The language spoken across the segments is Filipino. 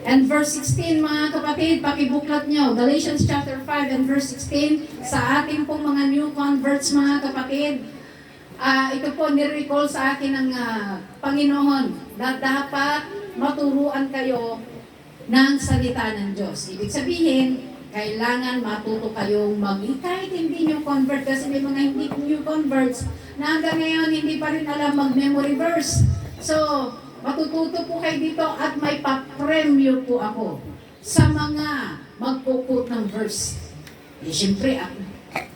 And verse 16, mga kapatid, pakibuklat nyo. Galatians chapter 5 and verse 16, sa ating pong mga new converts, mga kapatid, ito po nirecall sa akin ng Panginoon na dapat maturuan kayo ng salita ng Diyos. Ibig sabihin, kailangan matuto kayong kahit hindi nyo convert, kasi may mga hindi new converts na hanggang ngayon hindi pa rin alam mag-memory verse. So, matututo po kayo dito at may pa-premyo po ako sa mga magpuput ng verse. Eh, siyempre,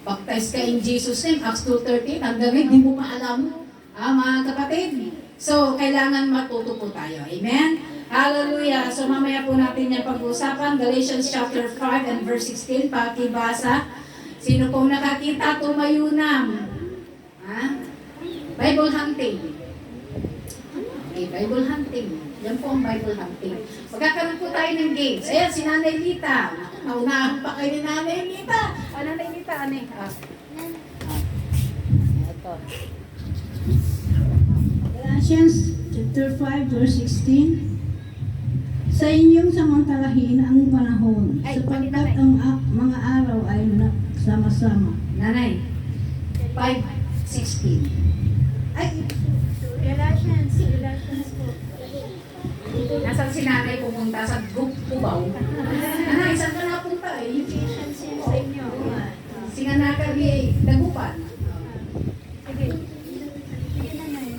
baptize ka in Jesus' name, Acts 2:13, hanggang ngayon, di mo pa alam, mga kapatid. So, kailangan matuto po tayo. Amen? Hallelujah! So, mamaya po natin yan pag-usapan. Galatians chapter 5 and verse 16, pakibasa. Sino pong nakakita, tumayo na. Bible hunting. Okay, Bible hunting. Yan po ang Bible hunting. Magkakaroon po tayo ng games. Ayan, si Nanay Lita. Naunahan pa kayo ni Nanay Lita. Nanay Lita, ane? Ito. Galatians chapter 5 verse 16. Sa inyong samantalahin ang panahon, sapagkat ang mga araw ay sama-sama. Nanay, 5:16. Ay, Galatians po. nasaan si Nanay pumunta? Sa Cubao? Nanay, saan ka napunta eh? Galatians yun sa inyo. Singanakal eh, Dagupan. Sige. Sige na na yun.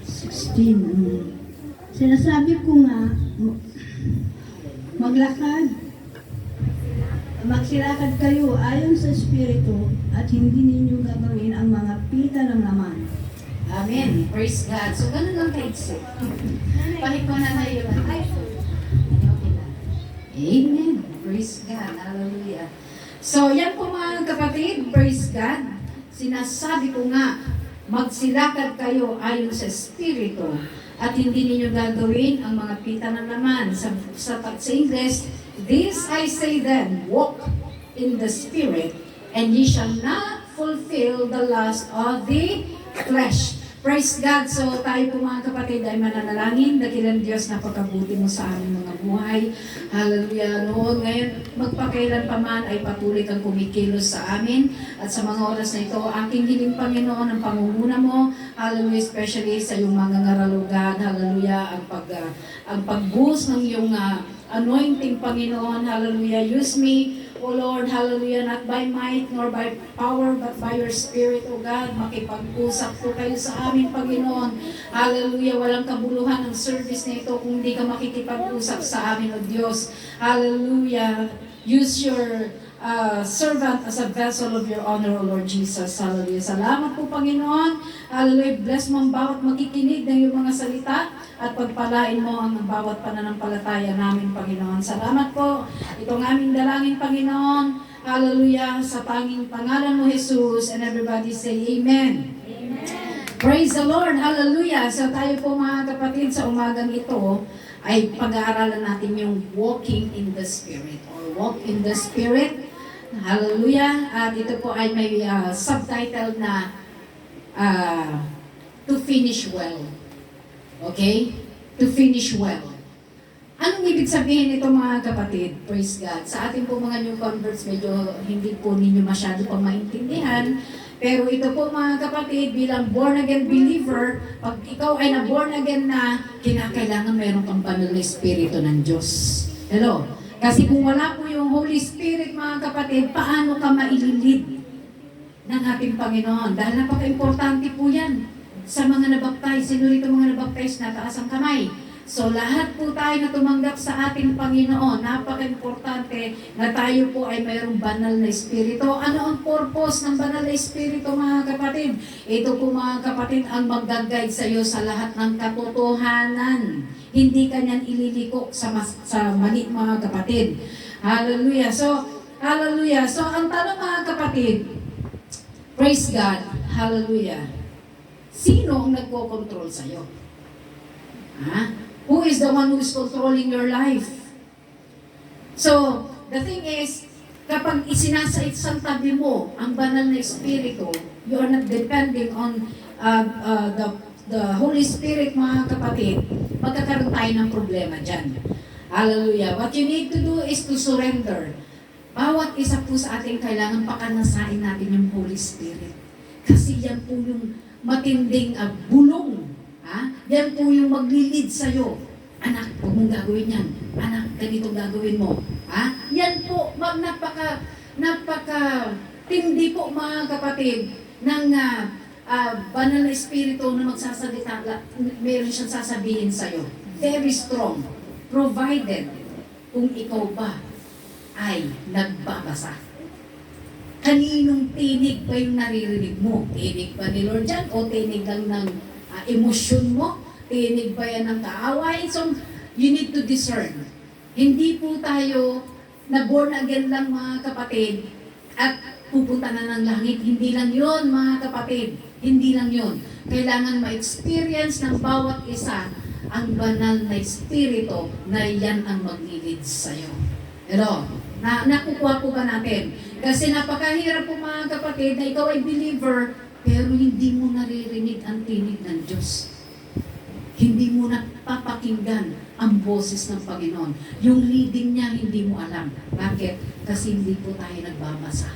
16. Sinasabi ko nga, magsilakad kayo ayon sa Espiritu at hindi ninyo gagawin ang mga pita ng laman. Amen. Praise God. So, ganun lang kaigsi. Pahit ko na yun. Ay, okay lang. Amen. Praise God. Hallelujah. So, yan po mga kapatid. Praise God. Sinasabi ko nga, magsilakad kayo ayon sa Espiritu at hindi ninyo gagawin ang mga pita ng laman. Sa English, this I say then, walk in the Spirit, and ye shall not fulfill the lust of the flesh. Praise God! So tayo po mga kapatid ay mananalangin. Dakilang Diyos, napakabuti mo sa aming mga buhay. Hallelujah! Noon, ngayon, magpakailan pa man ay patuloy kang kumikilos sa amin. At sa mga oras na ito, aking hiling Panginoon ang pangunguna mo. Hallelujah! Especially sa iyong mga ngaralugan. Hallelujah! Ang pag-boost ng iyong anointing, Panginoon. Hallelujah! Use me, O Lord, hallelujah, not by might nor by power, but by your Spirit, O God. Makipag-usap po kayo sa amin, Panginoon. Hallelujah, walang kabuluhan ang service na ito kung hindi ka makikipag-usap sa amin, O Diyos. Hallelujah. Use your servant as a vessel of your honor, O Lord Jesus. Hallelujah. Salamat po, Panginoon. Hallelujah. Bless mo ang bawat makikinig ng iyong mga salita at pagpalain mo ang bawat pananampalataya namin, Panginoon. Salamat po. Itong aming dalangin, Panginoon. Hallelujah. Sa tanging pangalan mo, Jesus. And everybody say Amen. Amen. Praise the Lord. Hallelujah. So tayo po mga kapatid, sa umagang ito ay pag-aaralan natin yung walking in the Spirit or walk in the Spirit. Hallelujah. At ito po ay may subtitle na To Finish Well. Okay? To finish well. Anong ibig sabihin nito mga kapatid? Praise God. Sa ating po mga new converts, medyo hindi po ninyo masyado pang maintindihan. Pero ito po mga kapatid, bilang born again believer, pag ikaw ay na born again na, kinakailangan meron kang banal na Espiritu ng Diyos. Hello? Kasi kung wala po yung Holy Spirit mga kapatid, paano ka maililid ng ating Panginoon? Dahil napaka-importante po yan sa mga nabaptize. Sino rito mga nabaptize na taas ang kamay? So lahat po tayo na tumanggap sa ating Panginoon, napaka-importante na tayo po ay mayroong banal na Espiritu. Ano ang purpose ng banal na Espiritu mga kapatid? Ito po mga kapatid ang mag-guide sa iyo sa lahat ng katotohanan. Hindi ka niyan ililiko sa mali mga kapatid. Hallelujah. So, hallelujah. So ang tanong mga kapatid, praise God, hallelujah. Sino ang nagko-control sa iyo? Who is the one who is controlling your life? So, the thing is, kapag isinasait sa tabi mo ang banal na Espiritu, you are not depending on the Holy Spirit, mga kapatid, magkakaroon tayo ng problema dyan. Hallelujah. What you need to do is to surrender. Bawat isa po sa ating kailangan pakanasain natin yung Holy Spirit. Kasi yan po yung matinding bulong. Ha? Yan po yung maglilid sa'yo. Anak, huwag mong gagawin yan. Anak, ganito gagawin mo. Ha? Yan po, napaka-tindi po mga kapatid ng banal na espiritu na magsasalita, meron siyang sasabihin sa'yo. Very strong. Provided kung ikaw ba ay nagbabasa. Kaninong tinig ba yung naririnig mo? Tinig ba ni Lord dyan? O tinig lang ng emosyon mo? Tinig ba yan ng kaaway? So, you need to discern. Hindi po tayo na born again lang mga kapatid at pupunta na ng langit. Hindi lang yun mga kapatid. Hindi lang yun. Kailangan ma-experience ng bawat isa ang banal na espiritu na yan ang maglilid sa'yo. Pero, nakukuha po ba natin? Kasi napakahirap po mga kapatid na ikaw ay believer pero hindi mo naririnig ang tinig ng Diyos. Hindi mo napapakinggan ang boses ng Panginoon. Yung leading niya hindi mo alam. Bakit? Kasi hindi po tayo nagbabasa.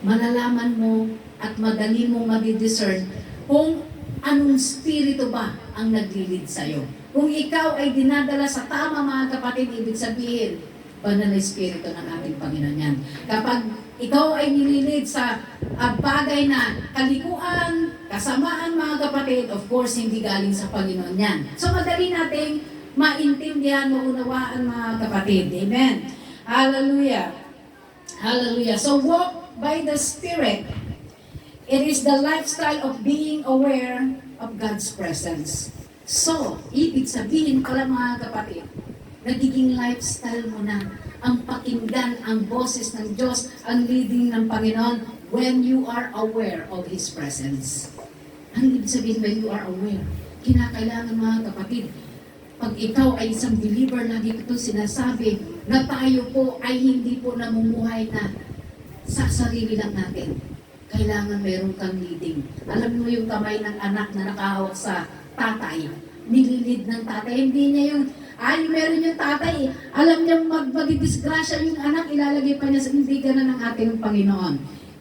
Malalaman mo at madali mong madidiscern kung anong spirito ba ang naglilid sa'yo. Kung ikaw ay dinadala sa tama mga kapatid, ibig sabihin, banal na espiritu ng ating Panginoon yan. Kapag ikaw ay nililid sa bagay na kalikuan, kasamaan mga kapatid, of course, hindi galing sa Panginoon yan. So madali nating maintindihan, maunawaan mga kapatid. Amen. Hallelujah. Hallelujah. So walk by the Spirit. It is the lifestyle of being aware of God's presence. So, ibig sabihin pala mga kapatid, nagiging lifestyle mo na ang pakinggan ang boses ng Diyos, ang leading ng Panginoon when you are aware of His presence. Ang ibig sabihin when you are aware? Kinakailangan mga kapatid, pag ikaw ay isang believer, lagi ito sinasabi na tayo po ay hindi po namumuhay na sa sarili lang natin. Kailangan meron kang leading. Alam mo yung kamay ng anak na nakahawak sa tatay, nililid ng tatay. Hindi niya yung, meron yung tatay, alam niya magdidisgrasya yung anak, ilalagay pa niya sa hindi na ng ating Panginoon.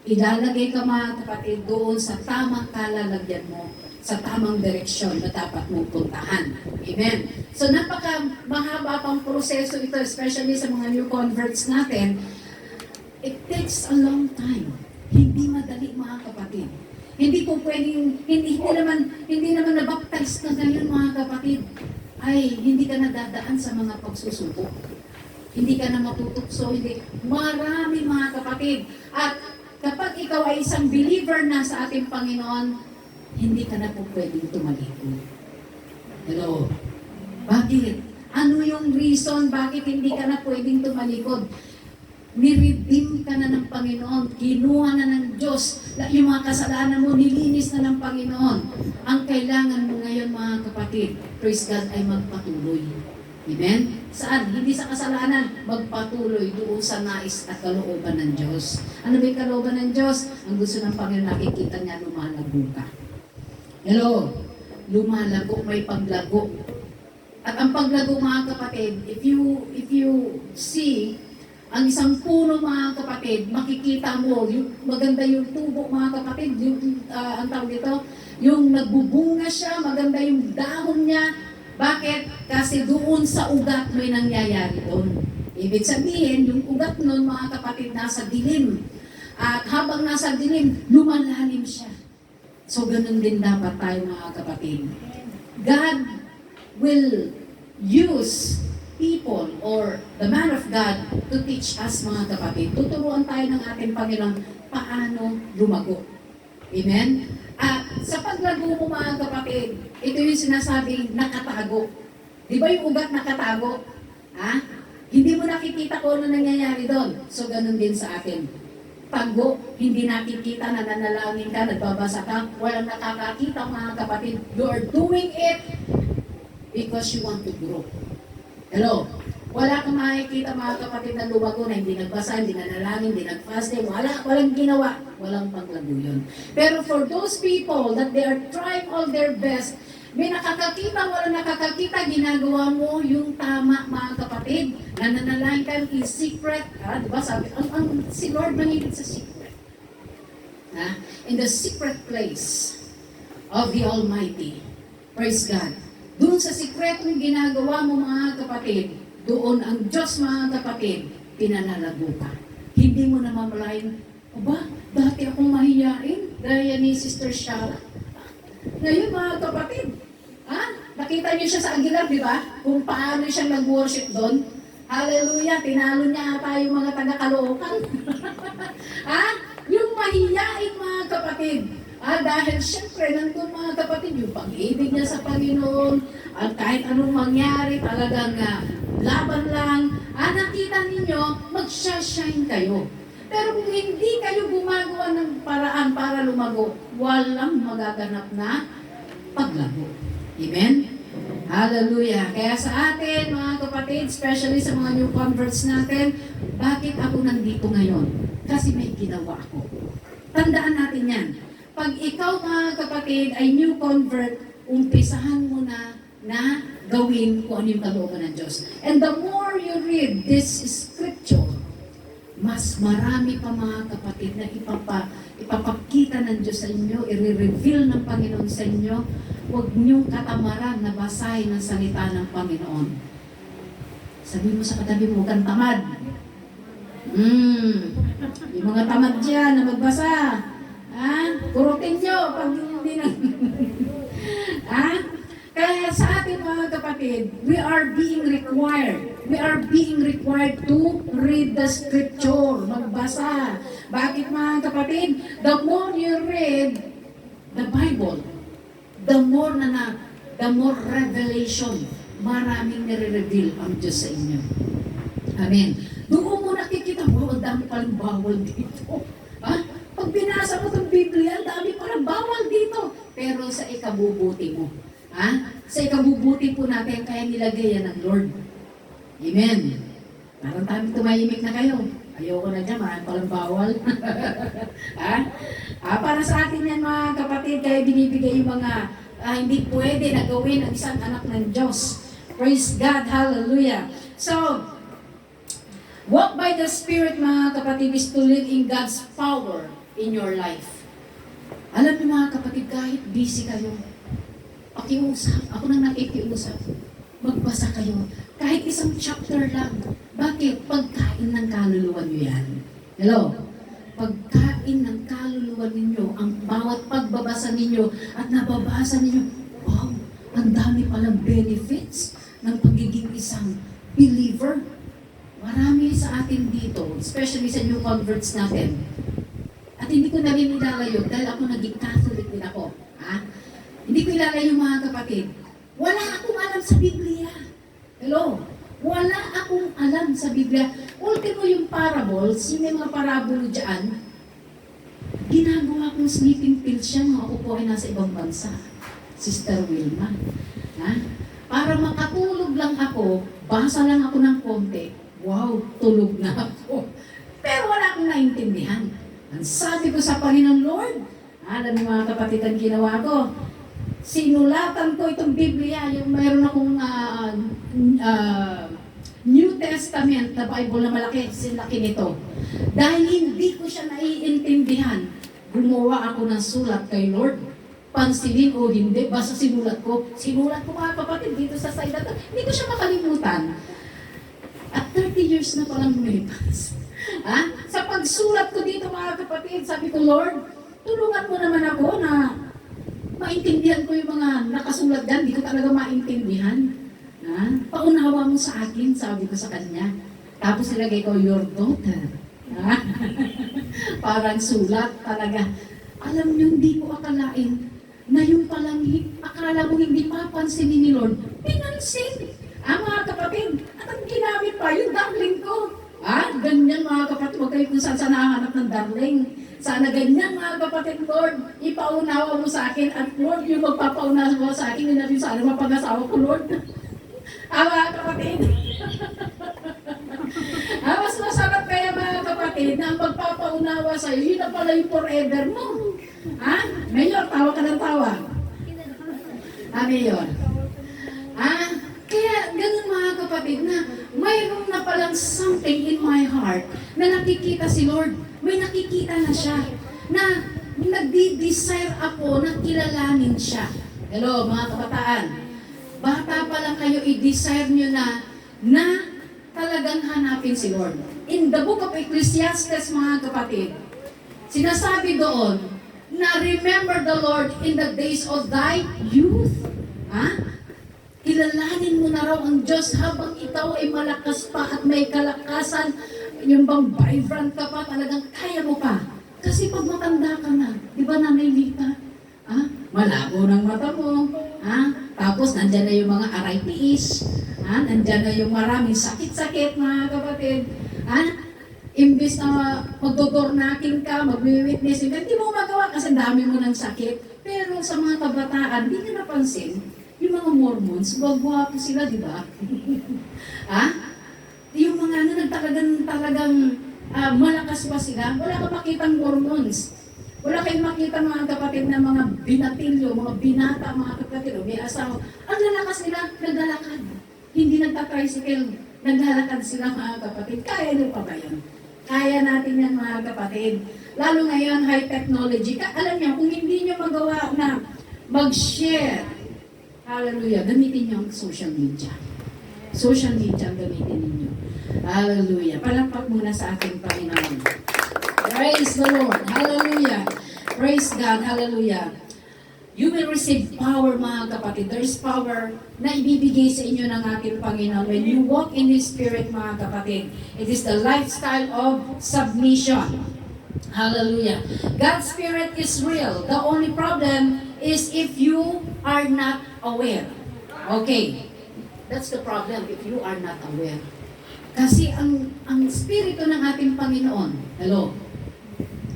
Ilalagay ka mga kapatid doon sa tamang kalalagyan mo, sa tamang direksyon na dapat mong puntahan. Amen. So mahaba pang proseso ito, especially sa mga new converts natin. It takes a long time. Hindi madali mga kapatid. Hindi po pwedeng, hindi naman nabaptize ka ngayon mga kapatid. Ay, hindi ka nadadaan sa mga pagsusuko. Hindi ka na matutukso, hindi. Marami mga kapatid. At kapag ikaw ay isang believer na sa ating Panginoon, hindi ka na po pwedeng tumalikod. Hello? Bakit? Ano yung reason bakit hindi ka na pwedeng tumalikod? Niredeem ka na ng Panginoon, kinuha na ng Diyos, yung mga kasalanan mo, nilinis na ng Panginoon. Ang kailangan mo ngayon mga kapatid, praise God, ay magpatuloy. Amen? Saan? Hindi sa kasalanan, magpatuloy doon sa nais at kalooban ng Diyos. Ano ba yung kalooban ng Diyos? Ang gusto ng Panginoon, nakikita niya, lumalago ka. Hello? Lumalago, may paglago. At ang paglago mga kapatid, if you see, ang isang puno mga kapatid, makikita mo, maganda yung tubo mga kapatid, ang tawag dito, yung nagbubunga siya, maganda yung dahon niya. Bakit? Kasi doon sa ugat may nangyayari doon. Ibig sabihin, yung ugat nun mga kapatid, nasa dilim. At habang nasa dilim, lumalalim siya. So ganun din dapat tayo mga kapatid. God will use people or the man of God to teach us mga kapatid. Tuturuan tayo ng ating Panginoon paano lumago. Amen? At sa paglago mo mga kapatid, ito yung sinasabing nakatago. Di ba yung ugat nakatago? Ha? Hindi mo nakikita kung ano nangyayari doon. So ganun din sa atin. Tago, hindi nakikita, nananalangin ka, nagbabasa ka, walang nakakakita mga kapatid. You are doing it because you want to grow. Hello? Wala kang makikita mga kapatid na lumago na hindi nagbasa, hindi nanalangin, hindi nag-fasting, walang ginawa, walang paglago yun. Pero for those people that they are trying all their best, may nakakakita, wala nakakakita, ginagawa mo yung tama mga kapatid, nananalangin ka in secret, diba sabi, si Lord mahilig sa secret. In the secret place of the Almighty. Praise God. Doon sa sikretong ginagawa mo mga kapatid, doon ang Diyos mga kapatid, pinanalago ka. Hindi mo namamalayan, aba, dati akong mahiyain, gaya ni Sister Shara. Ngayon mga kapatid, nakita niyo siya sa Aguilar, di ba? Kung paano siya nag-worship doon. Hallelujah, tinalo niya ata yung mga taga-Caloocan. Yung mahiyain mga kapatid. Dahil syempre, nandun mga kapatid, yung pag-ibig niya sa Panginoon, at kahit anong mangyari, talagang laban lang, nakita ninyo, mag-shine kayo. Pero kung hindi kayo gumagawa ng paraan para lumago, walang magaganap na paglago. Amen? Hallelujah. Kaya sa atin, mga kapatid, especially sa mga new converts natin, bakit ako nandito ngayon? Kasi may ginawa ako. Tandaan natin yan. Pag ikaw mga kapatid ay new convert, umpisahan mo na gawin kung ano yung kalooban ng Diyos. And the more you read this scripture, mas marami pa mga kapatid na ipapakita ng Diyos sa inyo, i-reveal ng Panginoon sa inyo. Huwag niyong katamaran na basahin ang salita ng Panginoon. Sabi mo sa katabi mo, huwag kang tamad. Yung mga tamad dyan na magbasa, kurutin nyo pag hindi na. Kaya sa atin mga kapatid, we are being required to read the scripture, magbasa. Bakit mga kapatid? The more you read the Bible, the more revelation, maraming nire-reveal ang Diyos sa inyo. Amen. Doon mo nakikita, ang dami palang bawal dito. Pag binasa mo itong Biblia, ang dami palang bawal dito. Pero sa ikabubuti mo. Sa ikabubuti po natin, kaya nilagay yan ng Lord. Amen. Parang tayo tumahimik na kayo. Ayoko na dyan, marami palang bawal. Para sa atin yan mga kapatid, kaya binibigay yung mga hindi pwede na gawin ang isang anak ng Diyos. Praise God, hallelujah. So, walk by the Spirit mga kapatid is to live in God's power in your life. Alam niyo mga kapatid, kahit busy kayo, pakiusap, ako nang nakikiusap, magbasa kayo. Kahit isang chapter lang. Bakit? Pagkain ng kaluluwa niyo yan. Hello? Pagkain ng kaluluwa ninyo, ang bawat pagbabasa ninyo at nababasa ninyo, wow, ang dami palang benefits ng pagiging isang believer. Marami sa atin dito, especially sa new converts natin. At hindi ko na rin ilalayo dahil ako naging Catholic din ako. Hindi ko ilalayo mga kapatid. Wala akong alam sa Biblia. Hello? Wala akong alam sa Biblia. Ultimo yung parables, yung mga parabolo dyan, ginagawa kong sleeping pills siya nung ako po ay nasa ibang bansa. Sister Wilma. Para makatulog lang ako, basa lang ako ng konti. Wow, tulog na ako. Pero wala akong naintindihan. Ang sabi ko sa Panginoon, Lord, alam niyo mga kapatid ang ginawa ko, sinulatan ko itong Biblia, yung mayroon akong New Testament na Bible na malaki, sinlaki nito. Dahil hindi ko siya naiintindihan, gumawa ako ng sulat kay Lord. Pansinin o hindi, basta sinulat ko mga kapatid dito sa side na to. Hindi ko siya makalimutan. At 30 years na palang lumipas. Sa pagsulat ko dito mga kapatid, sabi ko, Lord, tulungan mo naman ako na maintindihan ko yung mga nakasulat dyan, hindi ko talaga maintindihan. Paunawa mo sa akin, sabi ko sa kanya. Tapos nilagay ko, your daughter. Parang sulat talaga. Alam niyo, hindi ko akalain na yung palang akala mo hindi papansinin ni Lord, pinansin. Mga kapatid, at ang ginamit pa, yung darling ko. Ganyan mga kapatid, huwag kayo kung saan nahanap ng darling. Sana ganyan mga kapatid, Lord, ipaunawa mo sa akin at Lord, yung magpapaunawa mo sa akin, yun na rin sana mapag-asawa ko, Lord. Mga kapatid. kapatid, na ang magpapaunawa sa'yo, yun na pala yung forever mo. Ha? Mayor, tawa ka ng tawa. Mayor. Kaya ganun mga kapatid na mayroon na palang something in my heart na nakikita si Lord. May nakikita na siya na nagdi-desire ako na kilalanin siya. Hello mga kabataan. Bata pa lang kayo, i-desire nyo na talagang hanapin si Lord. In the book of Ecclesiastes mga kapatid, sinasabi doon na remember the Lord in the days of thy youth. Kilalanin mo na raw ang Diyos habang ikaw ay malakas pa at may kalakasan. Yung bang vibrant ka pa, talagang kaya mo pa. Kasi pag matanda ka na, di ba Nanay Lita? Malabo ng mata mo. Tapos nandyan na yung mga arthritis. Nandyan na yung maraming sakit-sakit mga kapatid. Imbis na magdodornakin ka, mag-witnessing ka, hindi mo magawa kasi dami mo ng sakit. Pero sa mga kabataan, hindi nyo napansin, yung mga Mormons, gwapo sila, di ba? Yung mga talagang malakas pa sila, wala ka makitang Mormons. Wala kayong makita mga kapatid na mga binatilyo, mga binata, mga kapatid, may asawa. Ang lalakas nila, naglalakad. Hindi nagta-tricycle, naglalakad sila mga kapatid. Kaya nyo pa ba yun? Kaya natin yan mga kapatid. Lalo ngayon, high technology. Alam niyo, kung hindi nyo magawa na mag-share, hallelujah, gamitin niyo ang social media. Social media ang gamitin ninyo. Hallelujah. Palakpak muna sa ating Panginoon. Praise the Lord. Hallelujah. Praise God. Hallelujah. You will receive power, mga kapatid. There is power na ibibigay sa inyo ng ating Panginoon. When you walk in His Spirit, mga kapatid, it is the lifestyle of submission. Hallelujah. God's Spirit is real. The only problem is if you are not aware. Okay. That's the problem if you are not aware. Kasi ang Espiritu ng ating Panginoon, hello,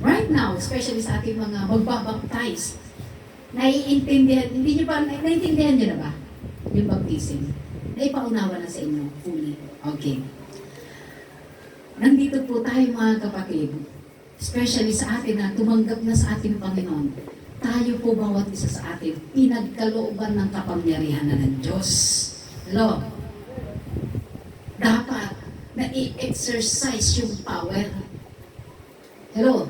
right now, especially sa ating mga magbabaptize, naiintindihan, naiintindihan niyo na ba? Yung baptism. Naipaunawa na sa inyo, fully. Okay. Nandito po tayo mga kapatid, especially sa atin na tumanggap na sa ating Panginoon. Tayo po bawat isa sa atin, pinagkalooban ng kapangyarihan na ng Diyos. Hello? Dapat na i-exercise yung power. Hello?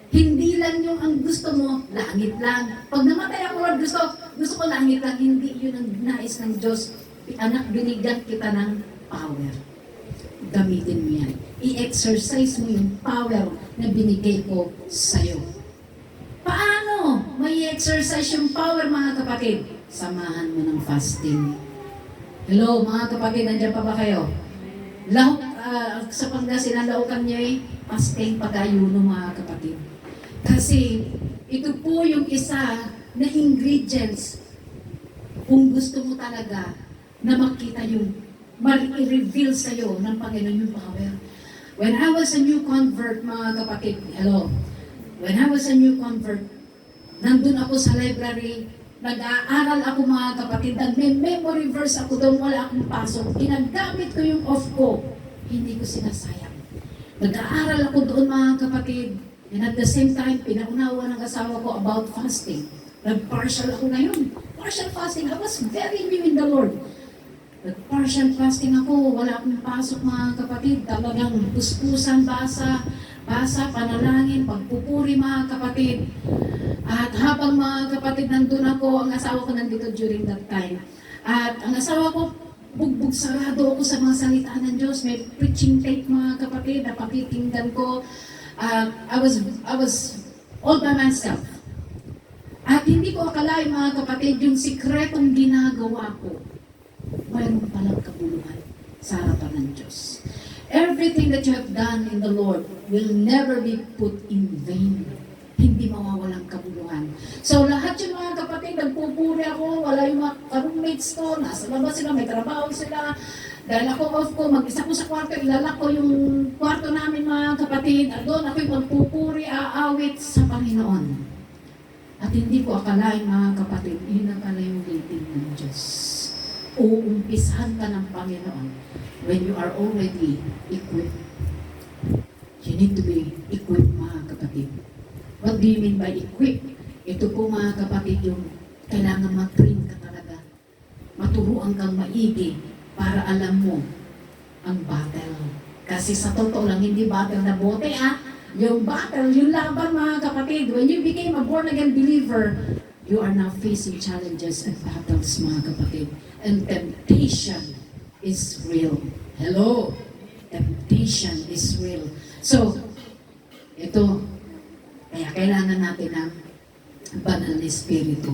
Hindi lang yung ang gusto mo, langit lang. Pag namatay ako, Lord, gusto ko langit lang. Hindi yun ang nais ng Diyos. Anak, binigyan kita ng power. Gamitin mo yan. I-exercise mo yung power na binigay ko sa'yo. Paano may exercise yung power, mga kapatid? Samahan mo ng fasting. Hello, mga kapatid, nandiyan pa ba kayo? Sa Pangasinan, laukan niyo fasting pag-ayuno, mga kapatid. Kasi ito po yung isa na ingredients kung gusto mo talaga na makita yung i-reveal sa'yo ng Panginoon yung power. When I was a new convert, mga kapatid, hello, when I was a new convert, nandun ako sa library, nag-aaral ako mga kapatid, nag-memory verse ako doon, wala akong pasok. Ginagamit ko yung off ko, hindi ko sinasayang. Nag-aaral ako doon mga kapatid, and at the same time, pinaunawa ng asawa ko about fasting. Nag-partial ako ngayon. Partial fasting, I was very new in the Lord. Nag-partial fasting ako, wala akong pasok mga kapatid, talagang puspusan, basa, panalangin, pagpupuri mga kapatid. At habang mga kapatid nandun ako, ang asawa ko nandito during that time. At ang asawa ko, bugbog sarado ako sa mga salita ng Diyos. May preaching tape mga kapatid na pakikinggan ko. I was all by myself. At hindi ko akalain mga kapatid, yung sikretong ginagawa ko, mayroon palang kabuluhan sa harapan ng Diyos. Everything that you have done in the Lord will never be put in vain. Hindi mawawalang kabuluhan. So lahat yung mga kapatid, nagpupuri ako, wala yung mga roommates ko, nasa labas sila, may trabaho sila. Dahil ako off ko, mag-isa ko sa kwarto, ilalak ko yung kwarto namin mga kapatid. At doon ako'y magpupuri, aawit sa Panginoon. At hindi ko akalain mga kapatid, yun ang pala yung dating ng Diyos. Uumpisahan ka ng Panginoon when you are already equipped. You need to be equipped, mga kapatid. What do you mean by equipped? Ito po, mga kapatid, yung kailangan ma-train ka talaga. Maturuan kang maigi para alam mo ang battle. Kasi sa totoo lang, hindi battle na bote, yung battle, yung laban, mga kapatid. When you became a born-again believer, you are now facing challenges and battles, mga kapatid. And temptation is real. Hello? Temptation is real. So, ito, kaya kailangan natin ng banal na espiritu.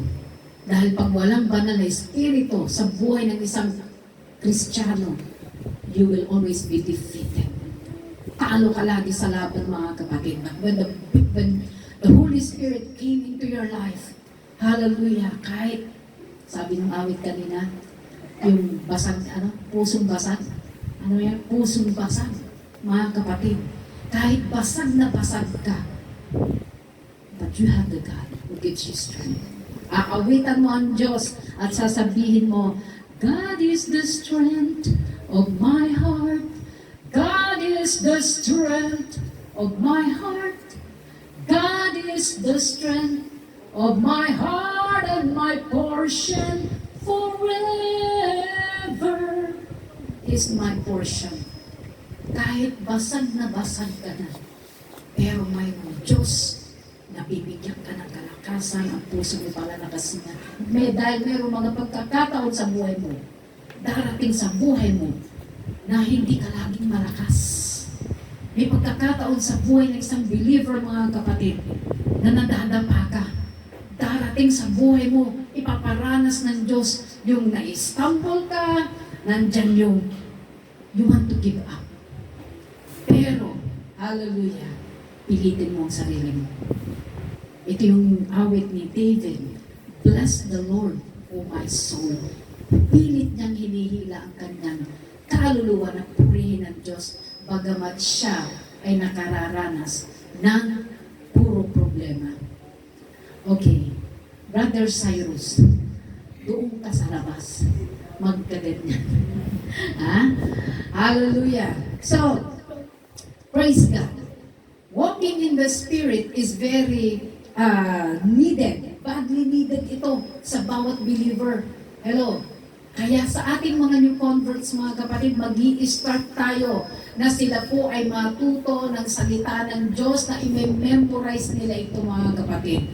Dahil pag walang banal na espiritu sa buhay ng isang Kristiyano, you will always be defeated. Talo ka lagi sa laban, mga kapatid. But when the Holy Spirit came into your life, hallelujah, kahit, sabi ng awit kanina, yung basag, pusong basag. Ano yan? Pusong basag, mga kapatid. Kahit basag na basag ka, but you have the God who gives you strength. Aawitan mo ang Diyos at sasabihin mo, God is the strength of my heart. God is the strength of my heart. God is the strength of my heart and my portion forever is my portion. Kahit basag na basag ka na, pero may Diyos na bibigyan ka ng kalakasan, ang puso mo pala nakasinga. Dahil mayroong mga pagkakataon sa buhay mo, darating sa buhay mo, na hindi ka laging malakas. May pagkakataon sa buhay ng isang believer, mga kapatid, na nadadapa ka. Darating sa buhay mo, ipaparanas ng Diyos yung na-stumble ka, nandyan yung you want to give up. Pero, hallelujah, pilitin mo ang sarili mo. Ito yung awit ni David. Bless the Lord, O my soul. Pilit niyang hinihila ang kanyang kaluluwa na purihin ng Diyos, bagamat siya ay nakararanas ng puro problema. Okay, Brother Cyrus, doon ka sa labas. Magkaganyan. Hallelujah. So, praise God. Walking in the Spirit is very needed. Badly needed ito sa bawat believer. Hello? Kaya sa ating mga new converts, mga kapatid, mag-i-start tayo na sila po ay matuto ng salita ng Diyos na i-memorize nila ito, mga kapatid.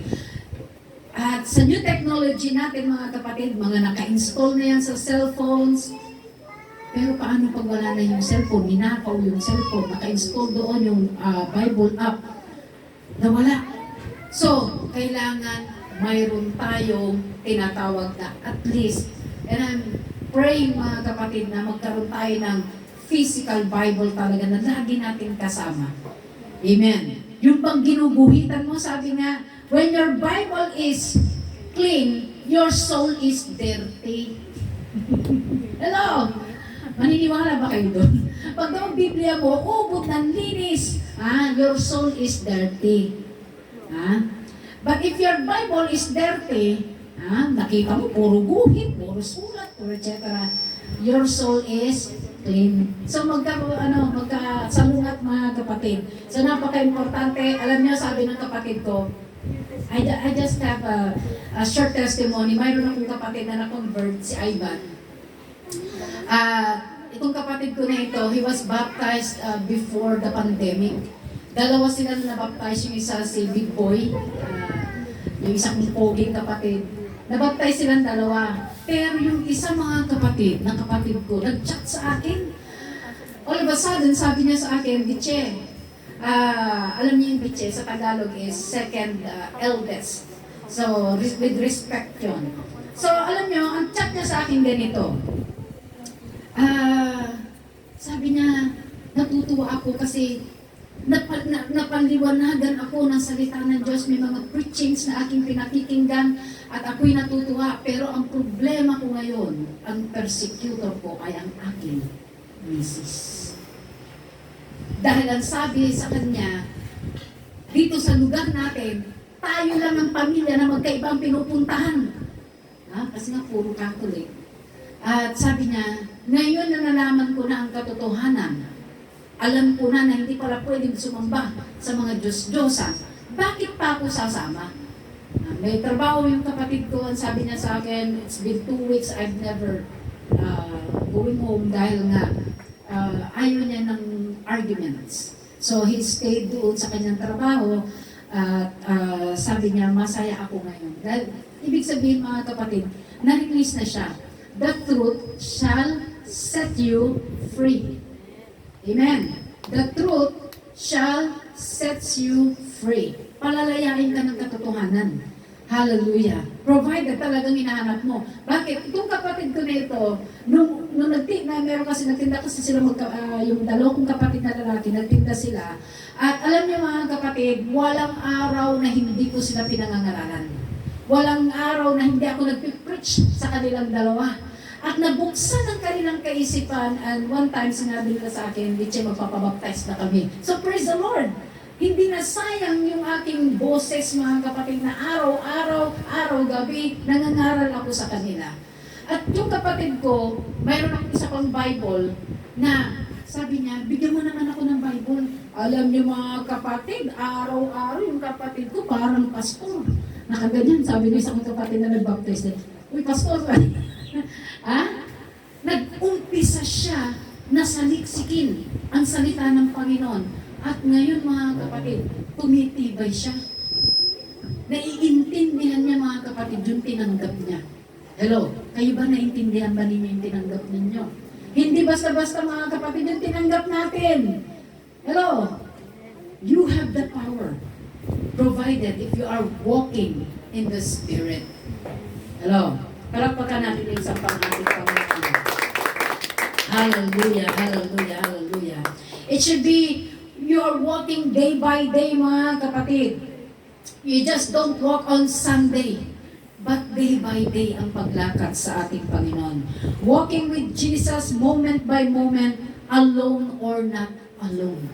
At sa new technology natin, mga kapatid, mga naka-install na yan sa cellphones. Pero paano pag wala na yung cellphone? Ninakaw yung cellphone, naka-install doon yung Bible app. Nawala. So, kailangan mayroon tayong tinatawag na at least, and I'm praying, mga kapatid, na magkaroon tayo ng physical Bible talaga na lagi natin kasama. Amen. Yung bang ginuguhitan mo, sabi nga, when your Bible is clean, your soul is dirty. Hello? Maniniwala ba kayo doon? Pag ang Biblia mo, ubod ng linis, your soul is dirty. But if your Bible is dirty, nakita mo, puro guhit, puro sulat, puro etc. Your soul is clean. So magkasalungat, mga kapatid. So napaka-importante, alam niyo, sabi ng kapatid ko, I just have a short testimony. Mayroon akong kapatid na na-convert, si Ivan. Itong kapatid ko na ito, he was baptized before the pandemic. Dalawa sila na baptize, yung isa si Big Boy, yung isang poging kapatid. Nabaptize silang dalawa. Pero yung isa, mga kapatid, na kapatid ko, nag-chat sa akin. All of a sudden, sabi niya sa akin, Biche, alam niyo yung Biche, sa Tagalog is second eldest. So, with respect yun. So, alam niyo, ang chat niya sa akin ganito. Sabi niya, natutuwa ako kasi napaliwanagan ako ng salita ng Diyos. May mga preachings na aking pinakikinggan at ako'y natutuwa. Pero ang problema ko ngayon, ang persecutor ko ay ang aking misis. Dahil ang sabi sa kanya, dito sa lugar natin, tayo lang ang pamilya na magkaibang pinupuntahan. Kasi nga puro Catholic. At sabi niya, ngayon na nalaman ko na ang katotohanan, alam ko na hindi pala pwedeng sumamba sa mga Diyos-Diyosan, bakit pa ako sasama? May trabaho yung kapatid ko, ang sabi niya sa akin, it's been 2 weeks, I've never going home dahil nga ayaw niya ng arguments. So he stayed doon sa kanyang trabaho at sabi niya, masaya ako ngayon. Dahil, ibig sabihin mga kapatid, na-release na siya. The truth shall set you free. Amen. The truth shall set you free. Palalayain ka ng katotohanan. Hallelujah. Provided talagang hinahanap mo. Bakit? Itong kapatid ko na ito, nung meron kasi nagtinda kasi sila, yung dalawa kong kapatid na lalaki, nagtinda sila. At alam niyo mga kapatid, walang araw na hindi ko sila pinangangaralan. Walang araw na hindi ako nagpipreach sa kanilang dalawa. At nabuksan ang kanilang kaisipan, and one time sinabi nila sa akin, Richie, magpapabaptize na kami. So praise the Lord! Hindi na sayang yung aking boses, mga kapatid, na araw, gabi, nangangaral ako sa kanila. At yung kapatid ko, mayroon akong isa pang Bible na sabi niya, bigyan mo naman ako ng Bible. Alam niyo mga kapatid, araw-araw yung kapatid ko parang pastor. Nakaganyan, sabi niya sa mga kapatid na nag-baptize din, uy, pastor, ha? Nag-umpisa siya na saliksikin ang salita ng Panginoon. At ngayon mga kapatid, tumitibay siya. Naiintindihan niya mga kapatid yung tinanggap niya. Hello, kayo ba naiintindihan ba ninyo yung tinanggap ninyo? Hindi basta-basta mga kapatid yung tinanggap natin. Hello, you have the power provided if you are walking in the Spirit. Hello, palakpakan natin yung isang pang-ating Panginoon. Hallelujah, hallelujah, hallelujah. It should be you're walking day by day, mga kapatid. You just don't walk on Sunday, but day by day ang paglakad sa ating Panginoon. Walking with Jesus moment by moment, alone or not alone.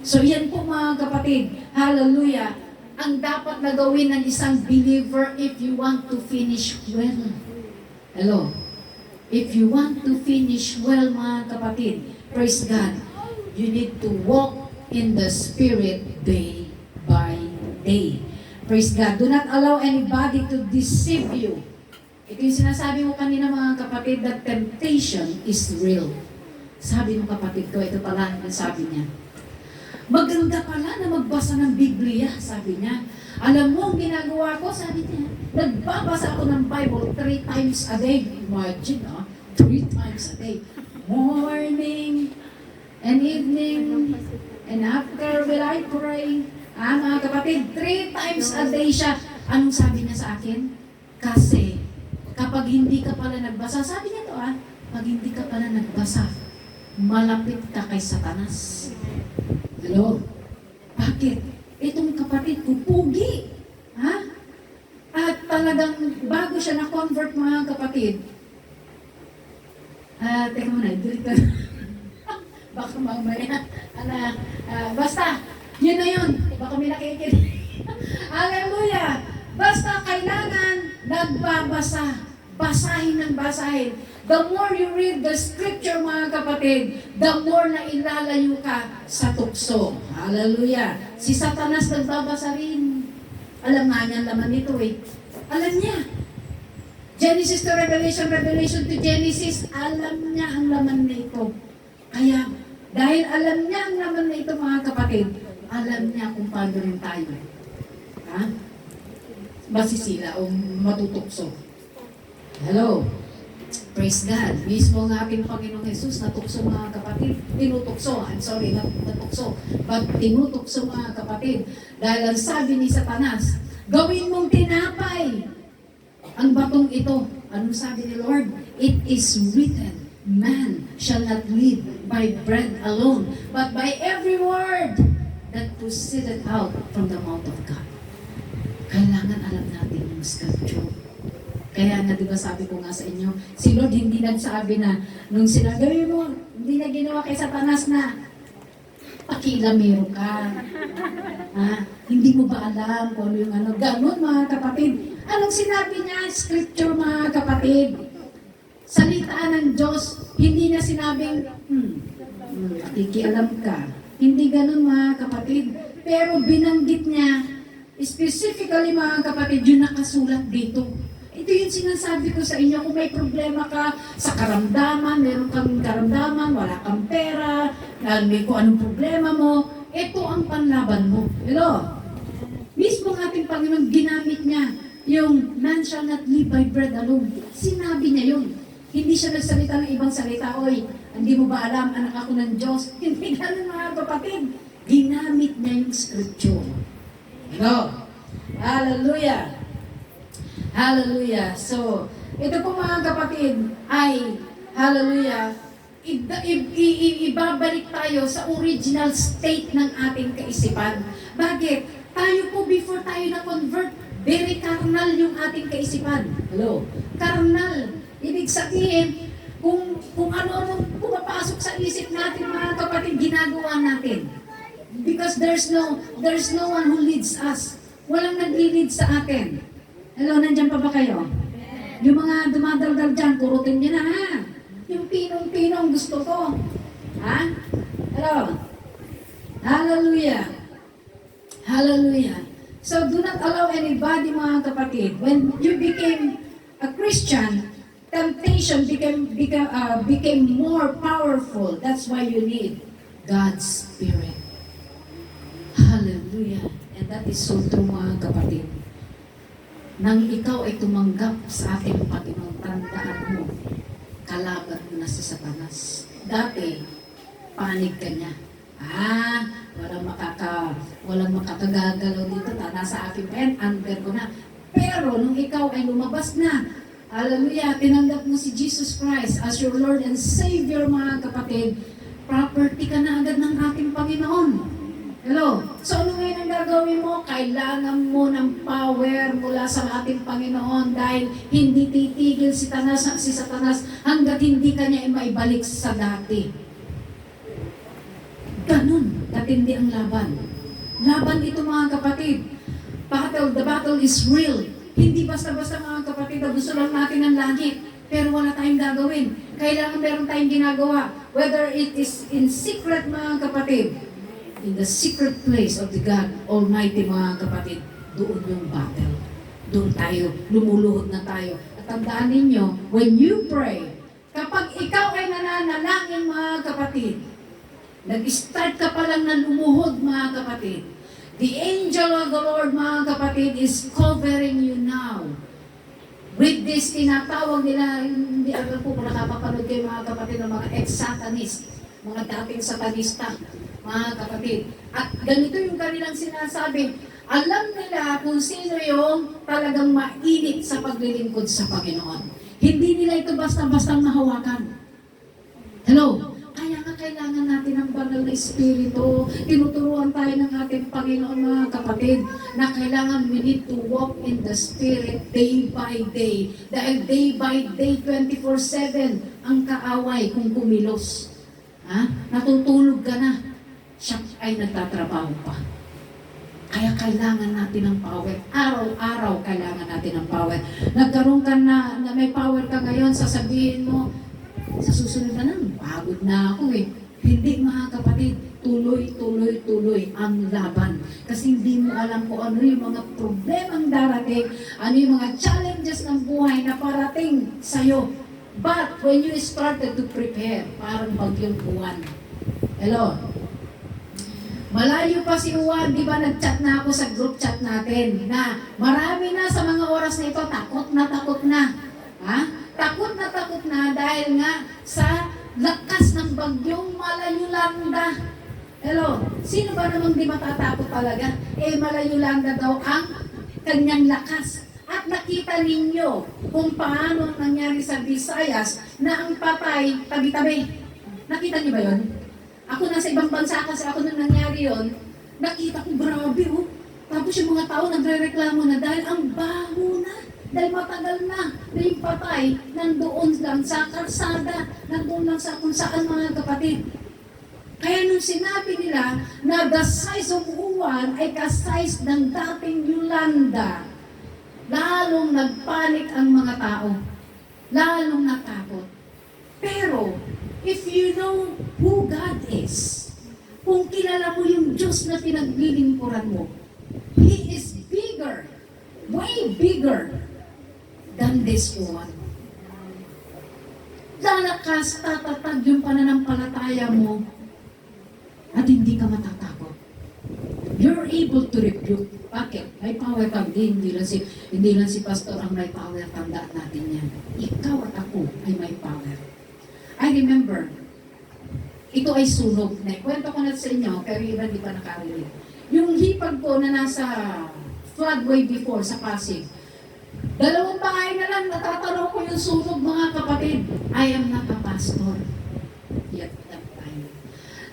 So yan po mga kapatid, hallelujah, ang dapat na gawin ng isang believer if you want to finish well. Hello? If you want to finish well, mga kapatid, praise God, you need to walk in the Spirit day by day. Praise God. Do not allow anybody to deceive you. Ito yung sinasabi mo kanina mga kapatid, that temptation is real. Sabi ng kapatid ko, ito pala yung sabi niya. Maganda pala na magbasa ng Biblia, sabi niya. Alam mo, ang ginagawa ko, sabi niya, nagbabasa ako ng Bible 3 times a day. Imagine, 3 times a day. Morning and evening. And after will I pray, mga kapatid, 3 times a day siya. Anong sabi niya sa akin? Kasi, kapag hindi ka pala nagbasa, sabi niya to pag hindi ka pala nagbasa, malapit ka kay Satanas. Hello? Bakit? Itong kapatid ko, pugi. At talagang, bago siya na-convert mga kapatid, teka muna, dito. Baka mamaya, basta, yun na yun, baka may nakikinig. Hallelujah! Basta kailangan nagbabasa, basahin ng basahin. The more you read the scripture, mga kapatid, the more na ilalayo ka sa tukso. Hallelujah! Si Satanas nagbabasa rin. Alam nga niya ang laman nito Alam niya. Genesis to Revelation, Revelation to Genesis, alam niya ang laman nito. Kaya, dahil alam niya ang laman na ito mga kapatid, alam niya kung paano rin tayo. Masisila o matutukso. Hello? Praise God. Mismo ng ating Panginoong Jesus, natukso mga kapatid. Tinutukso. I'm sorry, natukso. But tinutukso mga kapatid. Dahil ang sabi ni Satanas, gawin mong tinapay ang batong ito. Anong sabi ni Lord? It is written, man shall not live by bread alone, but by every word that proceeded out from the mouth of God. Kailangan alam natin yung scripture. Kaya nga, di ba sabi ko nga sa inyo, si Lord hindi nagsabi na, nung sinagawi mo, hindi na ginawa kay Satanas na, pakilamero ka. Hindi mo ba alam kung ano yung ano? Ganon mga kapatid. Anong sinabi niya? Scripture mga kapatid. Salita ng Diyos, hindi na sinabing, nakikialam ka. Hindi ganun mga kapatid. Pero binanggit niya, specifically mga kapatid, yung nakasulat dito. Ito yung sinasabi ko sa inyo, kung may problema ka sa karamdaman, meron kang karamdaman, wala kang pera, may kung anong problema mo, ito ang panlaban mo. Hello? Mismo ang ating Panginoon, ginamit niya yung man shall not live by bread alone. Sinabi niya yun. Hindi siya nagsalita ng ibang salita, oy, hindi mo ba alam, anak ako ng Diyos? Hindi ganun mga kapatid. Ginamit niya yung scripture. Hello? Hallelujah! Hallelujah! So, ito po mga kapatid ay, hallelujah, ibabalik tayo sa original state ng ating kaisipan. Bakit? Tayo po before tayo na-convert, very carnal yung ating kaisipan. Hello? Carnal. Ibig sabihin, kung ano-ano pumapasok sa isip natin mga kapatid, ginagawa natin. Because there's no one who leads us. Walang nagli-lead sa atin. Hello, nandyan pa ba kayo? Yung mga dumadaldal dyan, kurutin niyo na ha. Yung pinong-pinong gusto ko. Ha? Hello? Hallelujah. Hallelujah. So do not allow anybody mga kapatid. When you became a Christian, temptation became more powerful. That's why you need God's Spirit. Hallelujah. And that is so true mga kapatid. Nang ikaw ay tumanggap sa ating Panginoon, tandaan mo, kalaban mo na si Satanas. Dati, panig ka niya. Walang makakagagalaw dito, nasa akin pa yan, under ko na. Pero nung ikaw ay lumabas na, hallelujah, tinanggap mo si Jesus Christ as your Lord and Savior mga kapatid, property ka na agad ng ating Panginoon. Hello? So ano ngayon ang gagawin mo? Kailangan mo ng power mula sa ating Panginoon dahil hindi titigil si Satanas hanggat hindi ka niya maibalik sa dati. Ganun, katindi ang laban. Laban ito mga kapatid. The battle is real. Hindi basta-basta mga kapatid, gusto lang natin ng langit, pero wala tayong gagawin. Kailangan meron tayong ginagawa. Whether it is in secret mga kapatid, in the secret place of the God Almighty mga kapatid, doon yung battle. Doon tayo, lumuluhod na tayo. At tandaan ninyo, when you pray, kapag ikaw ay nananalangin mga kapatid, nag-start ka pa lang na lumuhod mga kapatid, the angel of the Lord mga kapatid is covering you now. With this, tinatawag nila, hindi alam po kung nakapapanood kayo mga kapatid ng mga ex-satanist, mga dating satanista, mga kapatid. At ganito yung kanilang sinasabi, alam nila kung sino yung talagang mainit sa paglilingkod sa Panginoon. Hindi nila ito basta-bastang mahawakan. Hello? Kaya nga kailangan natin ng banal na Espiritu. Tinuturuan tayo ng ating Panginoon mga kapatid na kailangan we need to walk in the Spirit day by day. Dahil day by day, 24/7 ang kaaway kung kumilos. Natutulog ka na. Siya ay nagtatrabaho pa. Kaya kailangan natin ng power. Araw-araw kailangan natin ng power. Nagkaroon ka na may power ka ngayon, sasabihin mo, sa susunod na lang, pagod na ako eh. Hindi mga kapatid, tuloy ang laban. Kasi hindi mo alam kung ano yung mga problemang darating, ano yung mga challenges ng buhay na parating sa'yo. But when you started to prepare, parang bagyong buwan. Hello? Malayo pa si Juan, di ba nag-chat na ako sa group chat natin na marami na sa mga oras na ito, takot na. Takot na dahil nga sa lakas ng bagyong Malayulanda. Hello, sino ba namang di matatakot talaga? Malayulanda daw ang kanyang lakas. At nakita ninyo kung paano nangyari sa Visayas na ang patay tabi-tabi. Nakita niyo ba yun? Ako nasa ibang bansa kasi ako nung nangyari yun, nakita ko grabe oh. Tapos yung mga tao nagre-reklamo na dahil ang baho na. Dahil matagal na yung patay, nandoon lang sa karsada, nandoon lang sa kung saan mga kapatid. Kaya nung sinabi nila na the size of Juan ay ka-size ng dating Yolanda, lalong nagpanik ang mga tao. Lalong natakot. Pero, if you know who God is, kung kilala mo yung Diyos na pinaglilingkuran mo, He is bigger, way bigger than this one. Lalakas, tatatag yung pananampalataya mo at hindi ka matatakot. You're able to rebuke. Bakit? May power ka. Hindi lang si pastor ang may power. Tandaan natin yan. Ikaw at ako ay may power. I remember, ito ay sunog. Kwento ko na sa inyo, pero iba di pa nakarinig. Yung hipag ko na nasa floodway before sa Pasig, 2 bahay na lang, natatanong ko yung sunog, mga kapatid. I am not a pastor yet that time.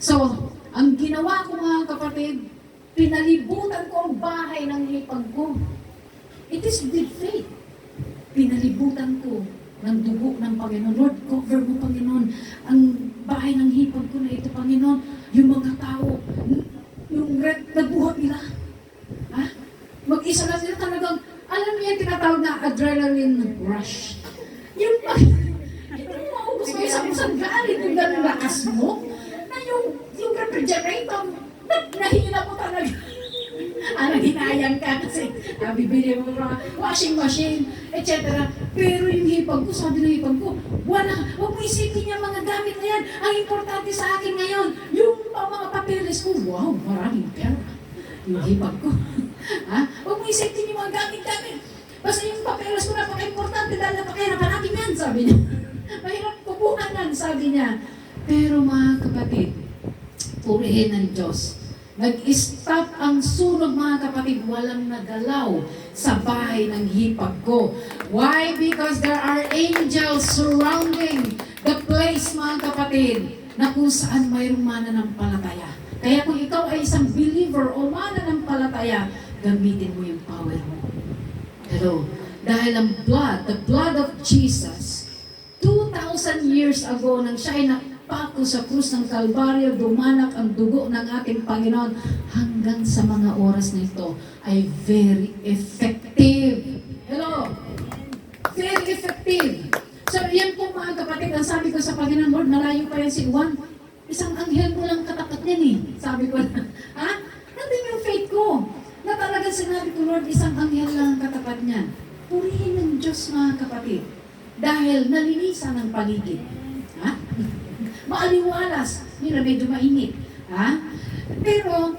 So, ang ginawa ko, mga kapatid, pinalibutan ko ang bahay ng hipag ko. It is with faith. Pinalibutan ko ng dugo ng Panginoon. Lord, cover mo, Panginoon, ang bahay ng hipag ko na ito, Panginoon. Yung mga tao, yung nagbuhat nila. Ha? Mag-isa lang sila talagang, alam niya, tinatawag na adrenaline rush. Yung ito mo maubos mo isang galing kung gano'ng lakas mo, na yung refrigerator, nahihila mo talaga. Ginayang ka kasi bibili mo mga washing machine, etc. Pero yung hipag ko, sabi ng hipag ko, wag mo isipin yung mga gamit na yan. Ang importante sa akin ngayon, yung mga papeles ko, wow, maraming pera. Yung hipag ko. Huwag mo isipin yung mga gamit-gamit. Basta yung papeles ko napaka-importante dahil napakahirapan natin yan, sabi niya. Mahirap kukuhan yan, sabi niya. Pero mga kapatid, purihin ng Diyos. Nag-stop ang sunog, mga kapatid, walang nagalaw sa bahay ng hipag ko. Why? Because there are angels surrounding the place, mga kapatid, na kung saan mayroong mananampalataya. Kaya kung ikaw ay isang believer o mananampalataya, gamitin mo yung power mo. Hello? Dahil ang blood, the blood of Jesus, 2,000 years ago, nang siya ay napako sa krus ng Kalbaryo, dumanak ang dugo ng ating Panginoon, hanggang sa mga oras na ito, ay very effective. Hello? Very effective. So, yan po, mga kapatid, ang sabi ko sa Panginoon, Lord, malayo pa yan si Juan. Isang anghel mo lang katapat yan eh. Sabi ko na, nandun yung faith ko. Na talagang sinabi ko, Lord, isang anghel lang ang katapat niyan. Purihin ng Diyos, mga kapatid. Dahil nalinisan ang paligid. Maaliwalas. Yun na medyo mainit. Pero,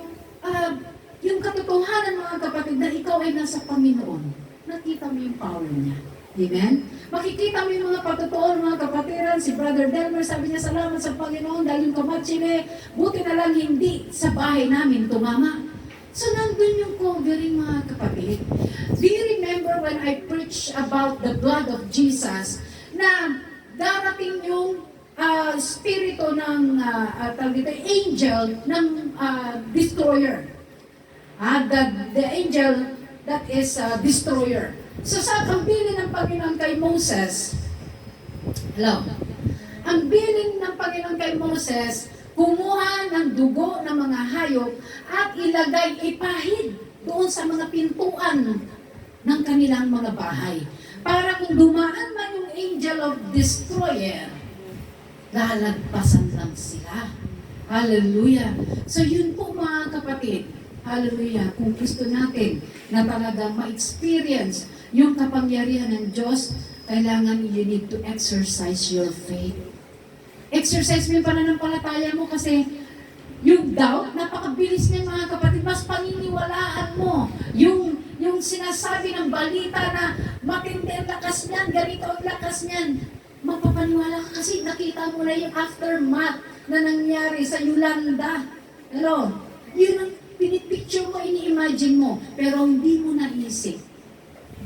yung katotohanan, mga kapatid, na ikaw ay nasa Panginoon, nakita mo yung power niya. Amen? Makikita mo yung mga patutuon, mga kapatiran. Si Brother Delmer, sabi niya, salamat sa Panginoon dahil yung kamatsine, buti na lang hindi sa bahay namin tumama. So, nandun yung covering, mga kapatid. Do you remember when I preached about the blood of Jesus, na darating yung spirito ng angel ng destroyer. The angel that is destroyer. So sa ang bilin ng Panginoon kay Moses, hello, ang bilin ng Panginoon kay Moses, kumuha ng dugo ng mga hayop at ilagay, ipahid doon sa mga pintuan ng kanilang mga bahay. Para kung dumaan man yung angel of destroyer, lalagpasan lang sila. Hallelujah. So yun po, mga kapatid. Hallelujah. Kung gusto natin na talagang ma-experience yung kapangyarihan ng Diyos, kailangan you need to exercise your faith. Exercise mo yung pananampalataya mo kasi yung doubt, napakabilis niya, mga kapatid. Mas paniniwalaan mo yung sinasabi ng balita na matindi ang lakas niyan, ganito ang lakas niyan. Mapapaniwala ka kasi nakita mo na yung aftermath na nangyari sa Yolanda. Hello? Yun ang pinipicture mo, ini-imagine mo, pero hindi mo naisip.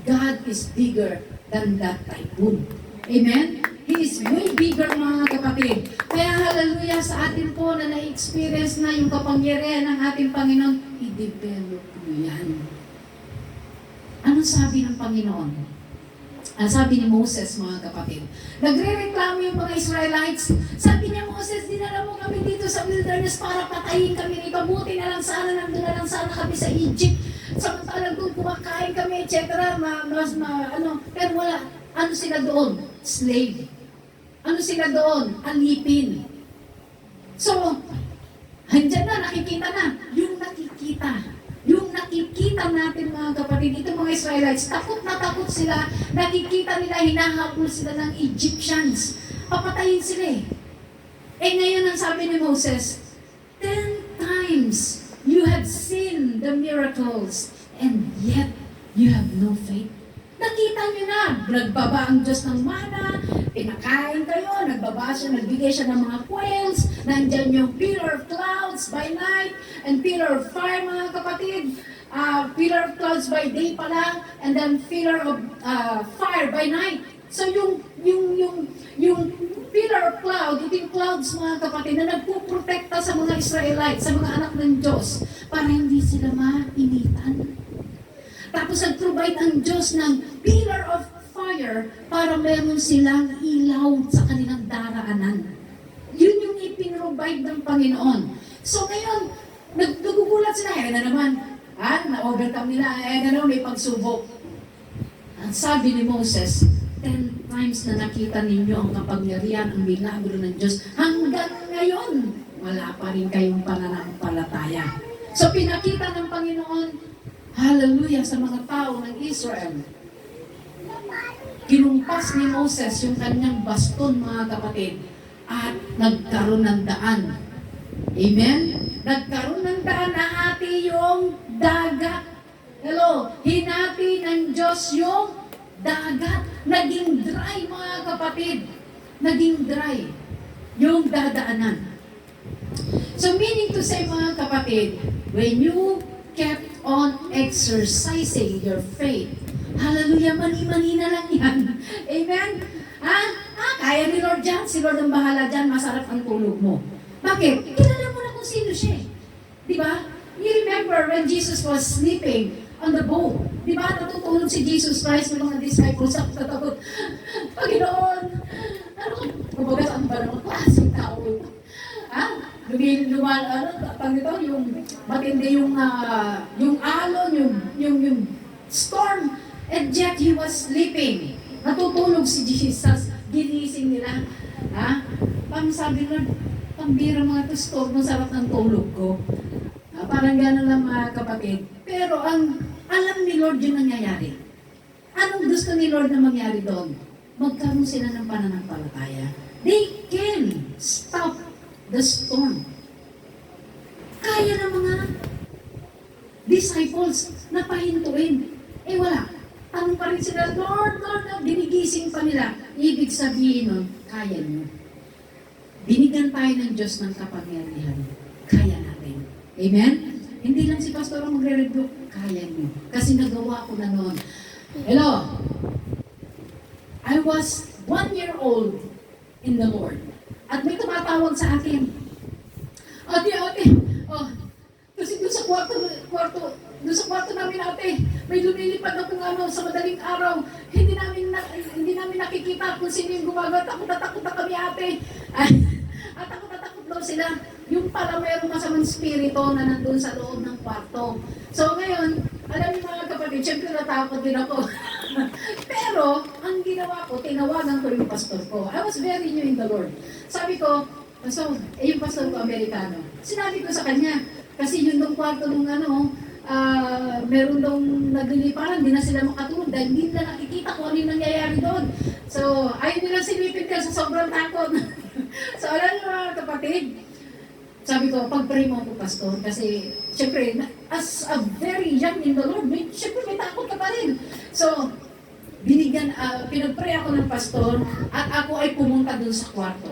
God is bigger than that typhoon. Amen? He is way bigger, mga kapatid. Kaya hallelujah sa atin po na na-experience na yung kapangyarihan ng ating Panginoon, i-develop mo yan. Anong sabi ng Panginoon? Sabi ni Moses, mga kapatid, nagre-reklamo yung mga Israelites. Sabi niya, Moses, dinala mo kami dito sa wilderness para patayin kami rito. Buti na lang sana, nandun na lang sana kami sa Egypt. Samantalang doon kumakain kami, etc. Pero wala. Ano sila doon? Slave. Ano sila doon? Alipin. So, handyan na, nakikita na. Yung nakikita natin mga kapatid, ito mga Israelites, takot na takot sila, nakikita nila, hinahabol sila ng Egyptians. Papatayin sila eh. Eh ngayon ang sabi ni Moses, 10 times you have seen the miracles and yet you have no faith. Nakita niyo na, nagbaba ang Diyos ng mana, pinakain kayo, nagbaba siya, nagbigay siya ng mga quails, nandyan yung pillar of clouds by night, and pillar of fire mga kapatid, pillar of clouds by day pala, and then pillar of fire by night. So yung pillar of cloud, yung clouds mga kapatid, na nagpuprotekta sa mga Israelites, sa mga anak ng Diyos, para hindi sila mainitan. Tapos nag-provide ang Diyos ng pillar of fire para meron silang ilaw sa kanilang daraanan. Yun yung ipinrovide ng Panginoon. So ngayon, nagugulat sila, na naman, na-overcome nila, na naman may pagsubok. Ang sabi ni Moses, 10 times na nakita ninyo ang kapangyarihan, ang milagro ng Diyos. Hanggang ngayon, wala pa rin kayong pananampalataya. So pinakita ng Panginoon, hallelujah, sa mga tao ng Israel. Kinumpas ni Moses yung kanyang baston, mga kapatid, at nagkaroon ng daan. Amen? Nagkaroon ng daan na hati yung dagat. Hello? Hinati ng Diyos yung dagat. Naging dry, mga kapatid. Naging dry yung dadaanan. So meaning to say, mga kapatid, when you kept on exercising your faith, hallelujah, mani-mani na lang yan. Amen? Kaya ni Lord dyan, si Lord ang bahala dyan, masarap ang tulog mo. Bakit? Kilala mo na kung sino siya. Diba? You remember when Jesus was sleeping on the boat. Diba? Natutulog si Jesus Christ ng mga disciples at tatakot, Panginoon, kumbaga saan ba naman klaseng tao ito? Yung matindi yung alon, yung storm, and yet he was sleeping. Natutulog si Jesus, ginising nila. Sabi nila, pambira mga to storm, masarap ng tulog ko. Parang gano'n lang mga kapatid. Pero ang alam ni Lord yung nangyayari. Anong gusto ni Lord na mangyari doon? Magkaroon sila ng pananampalataya. They can stop the storm. Kaya ng mga disciples na pahintuin. Eh wala. Tanong pa rin sila, Lord, ginigising pa nila. Ibig sabihin nun, kaya nyo. Binigyan tayo ng Diyos ng kapangyarihan. Kaya natin. Amen? Hindi lang si Pastor ang magre-review, kaya nyo. Kasi nagawa ko na noon. Hello? I was 1 year old in the Lord. At may tumatawag sa akin. Ate, kasi doon sa kwarto namin ate, may lumilipad akong sa madaling araw. Hindi namin nakikita kung sino yung gumagawa. Takot na kami ate. At takot daw sila. Yung pala mayroong masamang spirito na nandun sa loob ng kwarto. So ngayon, alam niyo mga kapatid, syempre natakot din ako. Pero, ang ginawa ko, tinawagan ko yung pastor ko. I was very new in the Lord. Sabi ko, yung pastor ko, Amerikano. Sinabi ko sa kanya, kasi yun nung kwarto nung meron nung nagliliparan, hindi na sila makatulog dahil hindi nila nakikita kung ano yung nangyayari doon. So, ayaw nila silipin ka sa sobrang takot. So, alam niyo mga kapatid, sabi ko, pag-pray mo ako, pastor, kasi, syempre, as a very young in the Lord, syempre may takot ka pa rin. So, pinag-pray ako ng pastor, at ako ay pumunta dun sa kwarto.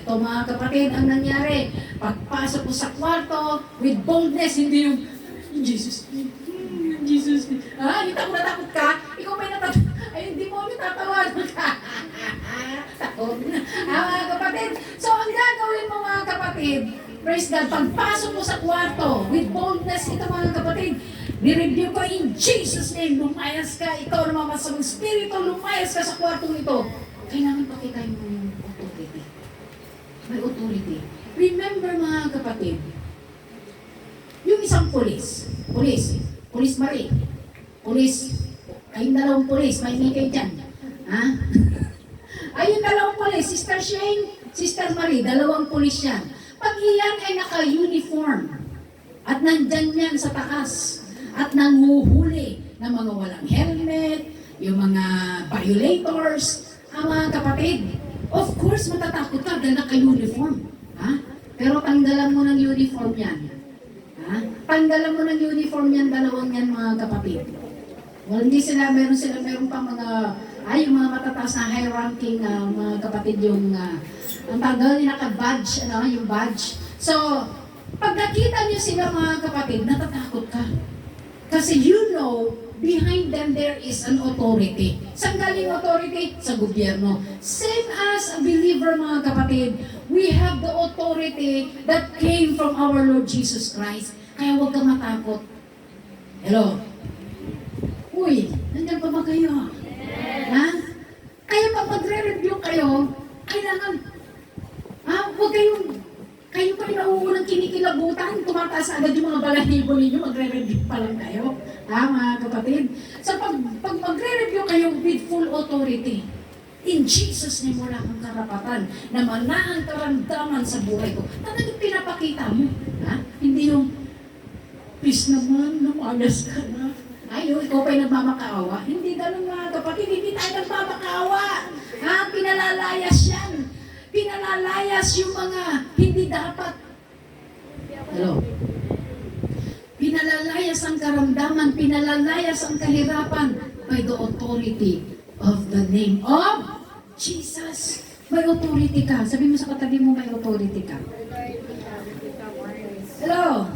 Ito mga kapatid, ang nangyari, pagpasok ko sa kwarto, with boldness, hindi yung, Jesus, hindi takot ka, ikaw may natakot, ay hindi mo tatawanan ka. Takot. Mga kapatid, so ang gagawin mo mga kapatid, praise God, pagpasok mo sa kwarto, with boldness, ito mga kapatid, nireview ko in Jesus' name, lumayas ka, ikaw na masamang spirito, lumayas ka sa kwartong ito. Kailangan pakita mo yung authority. May authority. Remember mga kapatid, yung isang pulis Marie, kayong dalawang pulis, may kayo dyan. Ay, yung dalawang pulis, Sister Shane, Sister Marie, dalawang pulis yan. Pag iyan ay naka-uniform, at nandyan yan sa taas, at nanguhuli ng mga walang helmet, yung mga violators, ang mga kapatid, of course, matatakot ka dahil naka-uniform. Ha? Pero tanggalan mo ng uniform yan. Ha? Tanggalan mo ng uniform yan, dalawang yan mga kapatid. Well, hindi sila, meron pa mga, yung mga matataas na high-ranking mga kapatid yung, ang tanggal nila naka-badge, yung badge. So, pag nakita niyo sila mga kapatid, natatakot ka. Kasi you know, behind them there is an authority. Saan galing authority? Sa gobyerno. Same as a believer mga kapatid, we have the authority that came from our Lord Jesus Christ. Kaya huwag kang matakot. Hello? Uy, nandiyan pa ba kayo? Ha? Kaya pag magre-review kayo, kailangan, huwag kayo pa rin nauunang kinikilabutan, tumataas agad yung mga balahibo ninyo, magre-review pa lang kayo. Mga kapatid. So pag magre-review kayo with full authority, in Jesus name wala kang karapatan na manaang karamdaman sa buhay ko. Talagang pinapakita mo. Hindi yung, please naman, lumayas ka na. Ikaw pa'y nagmamakaawa. Hindi ganun mga kapatid, hindi tayo nagmamakaawa. Pinalalayas yan. Pinalalayas yung mga hindi dapat. Hello? Pinalalayas ang karamdaman, pinalalayas ang kahirapan by the authority of the name of Jesus. May authority ka. Sabi mo sa katabi mo, may authority ka. Hello?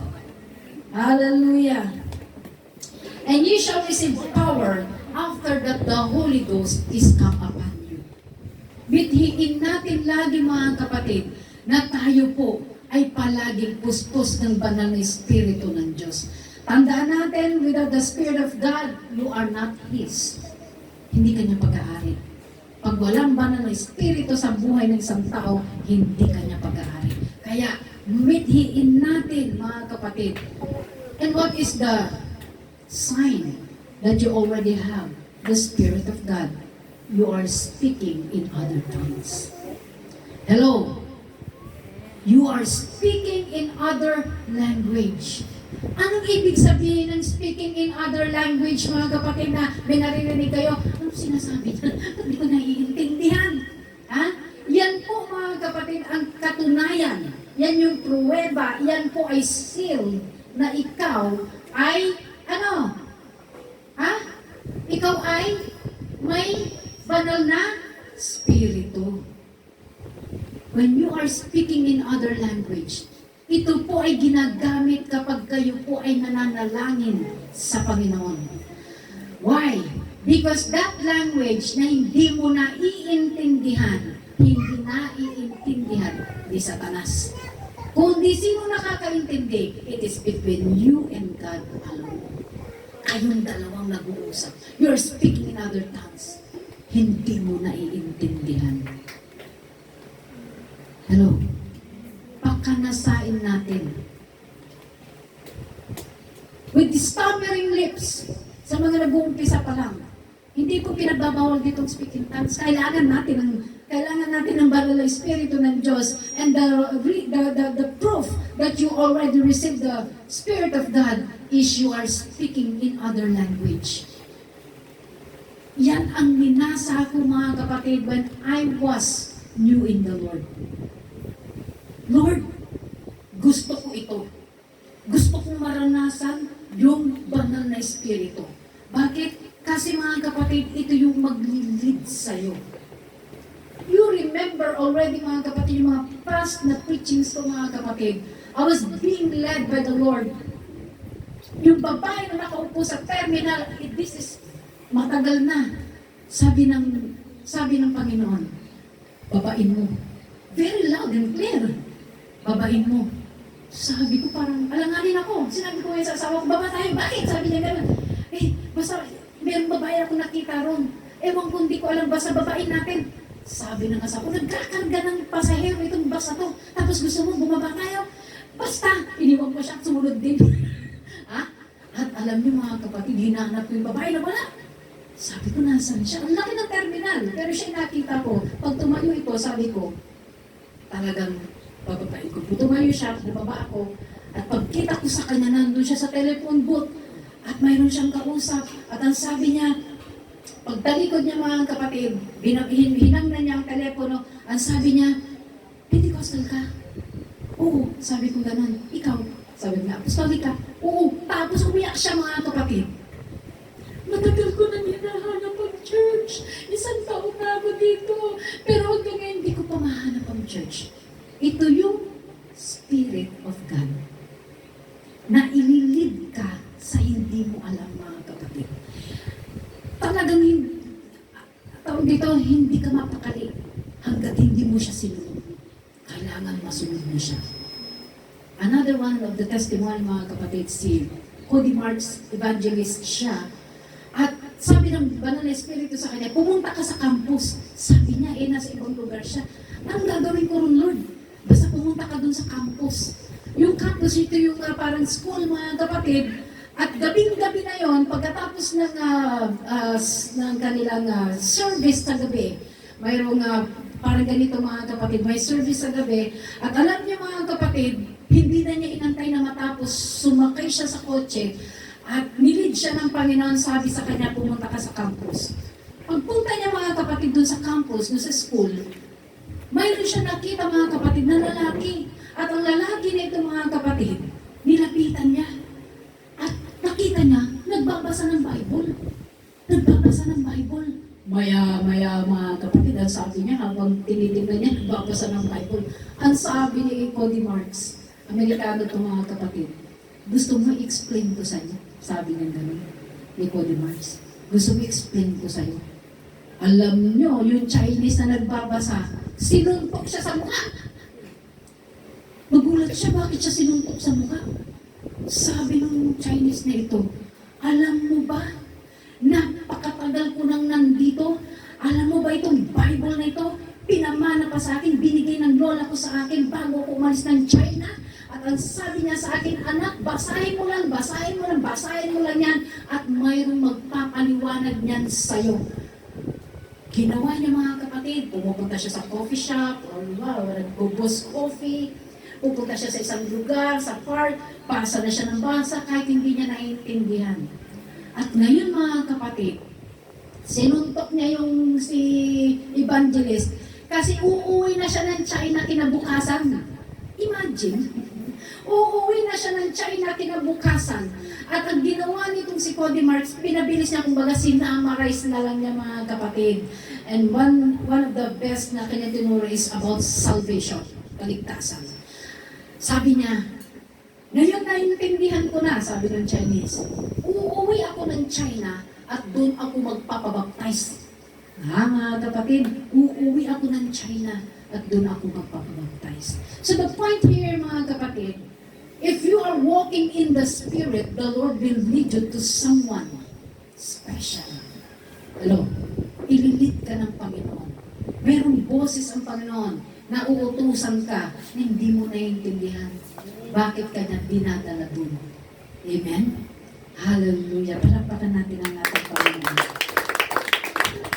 Hallelujah. And you shall receive power after that the Holy Ghost is come upon you. Bithiin natin lagi mga kapatid na tayo po ay palaging puspos ng banal na Espiritu ng Diyos. Tandaan natin, without the Spirit of God, you are not His. Hindi kanya pag-aari. Pag walang banal na Espiritu sa buhay ng isang tao, hindi kanya pag-aari. Kaya, mithiin natin mga kapatid. And what is the sign that you already have the Spirit of God? You are speaking in other tongues. Hello? You are speaking in other language. Anong ibig sabihin ng speaking in other language, mga kapatid, na may naririnig kayo? Anong sinasabi niya? Hindi ko naiintindihan. Yan po, mga kapatid, ang katunayan. Yan yung pruweba. Yan po ay seal na ikaw ay ikaw ay may banal na spirito. When you are speaking in other language, ito po ay ginagamit kapag kayo po ay nananalangin sa Panginoon. Why? Because that language na hindi mo naiintindihan, hindi naiintindihan ni Satanas. Kundi sino nakakaintindi, it is between you and God alone. Kayong dalawang nag-uusap. You're speaking in other tongues. Hindi mo naiintindihan. Hello? Pakanasain natin. With the stammering lips, sa mga nag-uumpisa pa lang, hindi ko pinagbabawal ditong speaking tongues. Kailangan natin ng banal na Espiritu ng Diyos, and the proof that you already received the Spirit of God is you are speaking in other language. Yan ang minasa ko, mga kapatid, when I was new in the Lord. Lord, gusto ko ito. Gusto kong maranasan yung banal na Espiritu. Bakit? Kasi mga kapatid, ito yung mag-lead sa'yo. You remember already, mga kapatid, yung mga past na preachings ko, mga kapatid. I was being led by the Lord. Yung babae na nakaupo sa terminal, this is matagal na. Sabi ng Panginoon, babain mo. Very loud and clear. Babain mo. Sabi ko parang, alanganin ako. Sinabi ko ngayon sa asawa ko, baba tayo. Bakit? Sabi niya gano'n. Basta mayroong babae ako nakita ron. Ewan ko, hindi ko alam, basta babain natin. Sabi ng asawa ko, nagkakarga ng pasahero itong bus na to. Tapos gusto mo, bumaba tayo. Basta, iniwan ko siya at sumunod din. At alam niyo mga kapatid, hinahanap ko yung babae na wala. Sabi ko, nasaan siya? Ang laki ng terminal. Pero siya nakita ko. Pag tumayo ito, sabi ko, talagang bababain ko. Tumayo siya, bumaba ako. At pagkita ko sa kanya, nandun siya sa telephone booth. At mayroon siyang kausap. At ang sabi niya, pagtalikod niya mga kapatid, hinang na niya ang telepono. Ang sabi niya, Pentecostal ka? Oo, sabi ko ganun. Ikaw? Sabi niya, Apostolic ka? Oo. Tapos umiyak siya mga kapatid. Matagal ko na hinahanap ang church. Isang taon na ako dito. Pero hanggang ngayon, hindi ko pa mahanap ang church. Ito yung Spirit of God na ililid ka sa hindi mo alam mga kapatid. Talagang tawag dito, hindi ka mapakali hanggat hindi mo siya sinunod. Kailangan masunod mo siya. Another one of the testimony mga kapatid, si Cody Marks, evangelist siya. At sabi ng Banal na Espiritu sa kanya, pumunta ka sa campus. Sabi niya, nasa ibang lugar siya. Anong gagawin ko ron, Lord? Basta pumunta ka dun sa campus. Yung campus, ito yung parang school, mga kapatid. At gabing-gabi na yon, pagkatapos ng kanilang service sa gabi, mayroong parang ganito mga kapatid, may service sa gabi. At alam niyo mga kapatid, hindi na niya inantay na matapos, sumakay siya sa kotse. At nilid siya ng Panginoon, sabi sa kanya, pumunta ka sa campus. Pagpunta niya mga kapatid dun sa campus, dun sa school, mayroon siya nakita mga kapatid na lalaki. At ang lalaki na ito mga kapatid, nilapitan niya. At nakita niya, nagbabasa ng Bible. Nagbabasa ng Bible. Maya mga kapatid, ang sabi niya, habang tinitingnan niya, nagbabasa ng Bible. Ang sabi ni Cody Marks, Amerikano ito mga kapatid, gusto mo i-explain ko sa iyo? Sabi niya gano'n, ni Cody Marks. Gusto mo i-explain ko sa iyo? Alam niyo, yung Chinese na nagbabasa, sinuntok siya sa mukha. Nagulat siya, bakit siya sinuntok sa mukha? Sabi ng Chinese na ito, alam mo ba, napakatagal ko nang nandito, alam mo ba itong Bible na ito, pinamana pa sa akin, binigay ng lola ko sa akin bago ako umalis ng China. At ang sabi niya sa akin, anak, basahin mo lang, basahin mo lang, basahin mo lang yan, at mayroong magpapaliwanag niyan sa'yo. Ginawa niya mga kapatid, pumupunta siya sa coffee shop, or nagbubos coffee, pupunta siya sa isang lugar, sa park, basa na siya ng basa, kahit hindi niya naiintindihan. At ngayon mga kapatid, sinuntok niya yung si evangelist, kasi uuwi na siya ng China kinabukasan. Imagine, uuwi na siya ng China kinabukasan. At ang ginawa nitong si Cody Marks, pinabilis niya, kumbaga sinamarize na lang niya mga kapatid. And one of the best na kanya tinuro is about salvation, kaligtasan. Sabi niya, ngayon naintindihan ko na, sabi ng Chinese, uuwi ako ng China at doon ako magpapabaptize. Mga kapatid, uuwi ako ng China at doon ako magpapabaptize. So the point here mga kapatid, if you are walking in the Spirit, the Lord will lead you to someone special. Hello? Ililid ka ng Panginoon. Merong boses ang Panginoon na uutusan ka na hindi mo naiintindihan. Bakit ka niya dinadala doon? Amen? Hallelujah. Palapakan natin ang ating Panginoon.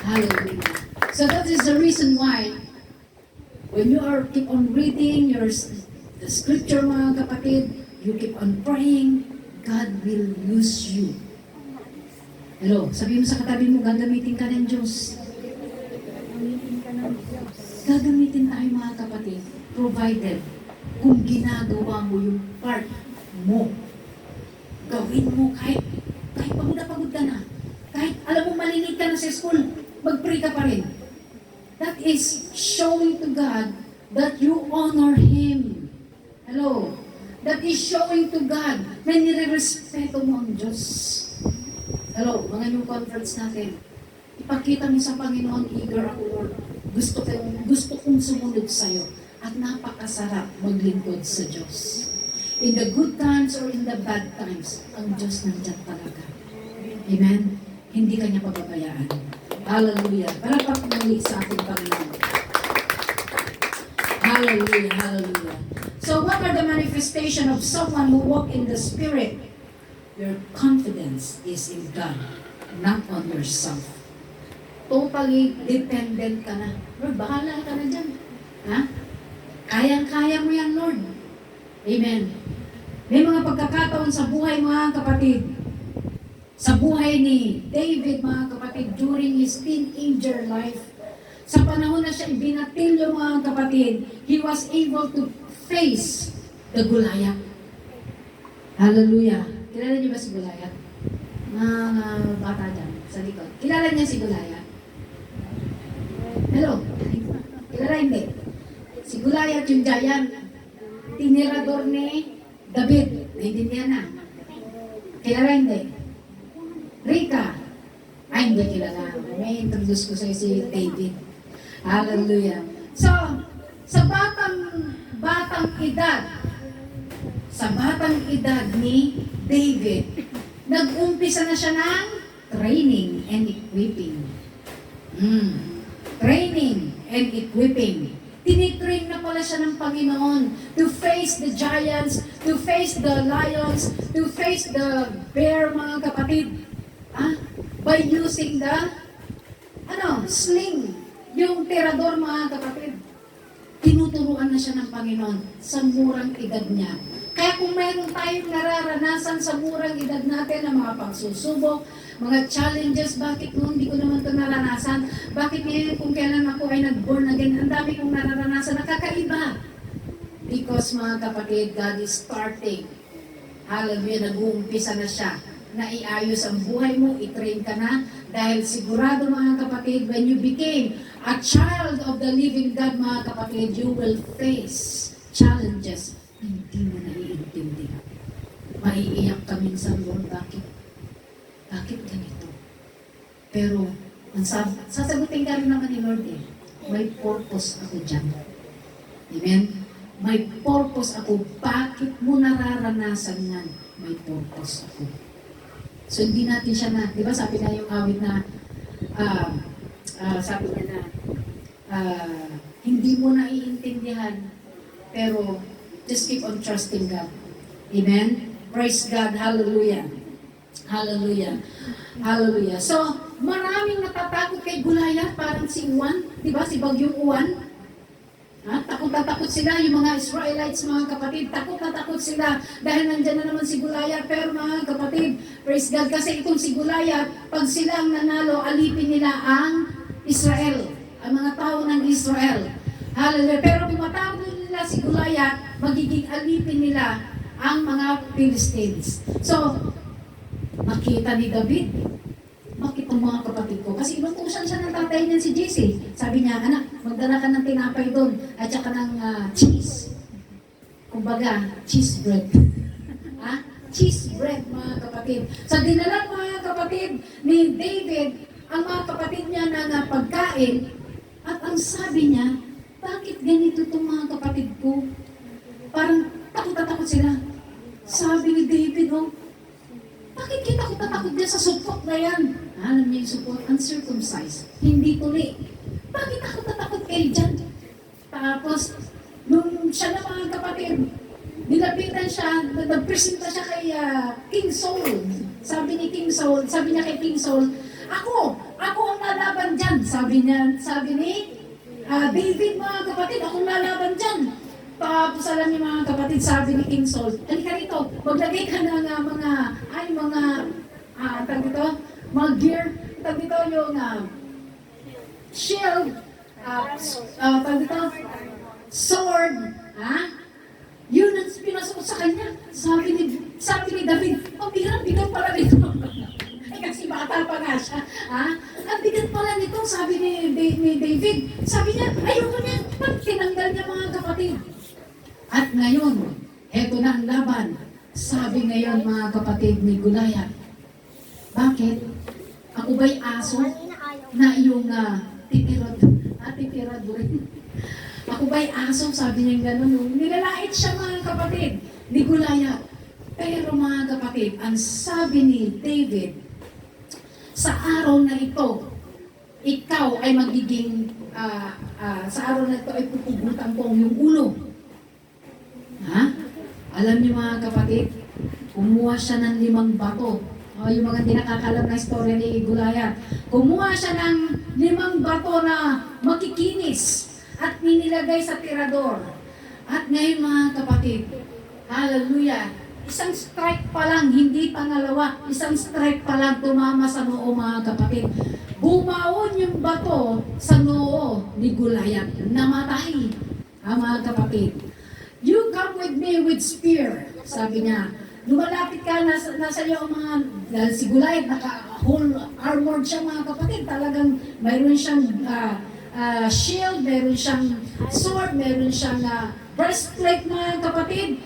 Hallelujah. So that is the reason why when you are keep on reading the scripture mga kapatid, you keep on praying, God will use you. Hello, sabi mo sa katabi mo, gagamitin ka ng Diyos. Gamitin ka ng Diyos. Gagamitin tayo mga kapatid, provided kung ginagawa mo yung part mo. Gawin mo kahit pagod na pagod ka na. Kahit alam mo malinig ka na sa school, mag-pray ka pa rin. That is showing to God that you honor Him. Hello? That is showing to God na nire-respeto mo ang Diyos. Hello, mga new converts natin. Ipakita mo sa Panginoon, eager ako, Lord. Gusto kong sumunod sa'yo. At napakasarap maglingkod sa Diyos. In the good times or in the bad times, ang Diyos nandiyan talaga. Amen? Hindi ka niya pababayaan. Hallelujah. Palakpak muli sa ating Panginoon. Hallelujah, hallelujah. So what are the manifestation of someone who walk in the Spirit? Your confidence is in God. not on yourself. Totally dependent ka na. Lord, bahala ka na dyan. Ha? Kayang-kaya mo yan, Lord. Amen. May mga pagkakataon sa buhay, mga kapatid. Sa buhay ni David, mga kapatid, during his teenager life, sa panahon na siya ibinatilyo, mga kapatid, he was able to face the Goliath. Hallelujah. Kilala niyo ba si Goliath? Mga bata dyan, sa likod. Kilala niya si Goliath? Hello? Kilala hindi? Si Goliath yung giant. Tinirador ni David. Naintindihan na. Kilala hindi? Rika. Ay, hindi kilala. May introduce ko sa'yo si David. Hallelujah. So, sa batang edad ni David, nag-umpisa na siya ng training and equipping. Training and equipping. Tinitrain na pala siya ng Panginoon to face the giants, to face the lions, to face the bear, mga kapatid. By using the sling, yung tirador, mga kapatid. Tinuturuan na siya ng Panginoon sa murang edad niya. Kaya kung mayroon tayong nararanasan sa murang edad natin na mga pagsusubok, mga challenges, bakit noon hindi ko naman ito naranasan? Bakit ngayon kung kailan ako ay nag-born again, ang dami kong nararanasan, nakakaiba. Because mga kapatid, God is starting. Hallelujah, nag-uumpisa na siya na iayos ang buhay mo, i-train ka na, dahil sigurado, mga kapatid, when you became a child of the living God, mga kapatid, you will face challenges hindi mo naiintindihan. Maiiyak ka minsan, Lord, bakit? Bakit ganito? Pero, sasagutin ka rin naman ni Lord may purpose ako dyan. Amen? May purpose ako. Bakit mo nararanasan yan? May purpose ako. So, hindi natin siya na, di ba sabi na yung awit na, sabi niya na, hindi mo naiintindihan, pero just keep on trusting God. Amen? Praise God. Hallelujah. Hallelujah. Hallelujah. So, maraming natatakot kay Goliath, parang si Juan, di ba? Si Bagyong Juan. Takot sila, yung mga Israelites, mga kapatid, takot sila dahil nandyan na naman si Goliath. Pero mga kapatid, praise God, kasi itong si Goliath, pag sila ang nanalo, alipin nila ang Israel, ang mga tao ng Israel. Hallelujah. Pero kung matawag nila si Goliath, magiging alipin nila ang mga Philistines. So, makita ni David, bakit ang mga kapatid ko? Kasi inutusan siya ng tatay niya si Jesse. Sabi niya, anak, magdala ka ng tinapay doon at saka ng cheese. Kumbaga, cheese bread. Cheese bread, mga kapatid. So, dinala mga kapatid ni David ang mga kapatid niya na pagkain at ang sabi niya, bakit ganito itong mga kapatid ko? Parang takot sila. Sabi ni David, bakit kita takot niya sa supot na yan? Alam niya yung supot, uncircumcised, hindi tuli. Bakit ako tatakot kayo dyan? Tapos, nung siya na mga kapatid, nilapitan siya, nagpresenta siya kay King Saul. Sabi niya kay King Saul, ako ang lalaban dyan. Sabi ni David, mga kapatid, akong lalaban dyan. Tapos alam niyo mga kapatid, sabi ni King Saul, halika rito, maglagay ka ng mga gear, yung shield, sword, yun ang pinasok sa kanya. Sabi ni David, bigat pala nito. Kasi bata pa nga siya. Ang bigat pala nito, sabi ni David. Sabi niya, ayoko niya, tinanggal niya mga kapatid. At ngayon, eto na ang laban. Sabi ngayon mga kapatid ni Goliath, bakit? Ako ba'y aso na iyong titiradurin? Ako ba'y aso? Sabi niya gano'n. Nilalait siya mga kapatid ni Goliath. Pero mga kapatid, ang sabi ni David, sa araw na ito, ikaw ay magiging, sa araw na ito ay pupugutan ko ang iyong ulo. Alam niyo mga kapatid, kumuha siya ng 5 bato O, yung mga hindi nakakalam na istorya ni Goliath. Kumuha siya ng 5 bato na makikinis at ninilagay sa tirador. At ngayon mga kapatid, hallelujah, isang strike pa lang, hindi pangalawa, isang strike pa lang tumama sa noo mga kapatid. Bumaon yung bato sa noo ni Goliath. Namatay ang mga kapatid. You come with me with spear, sabi niya. Lumalapit ka, nasa iyo ang mga, dahil si Goliath, naka-whole armored siya mga kapatid. Talagang mayroon siyang shield, mayroon siyang sword, mayroon siyang breastplate mga kapatid.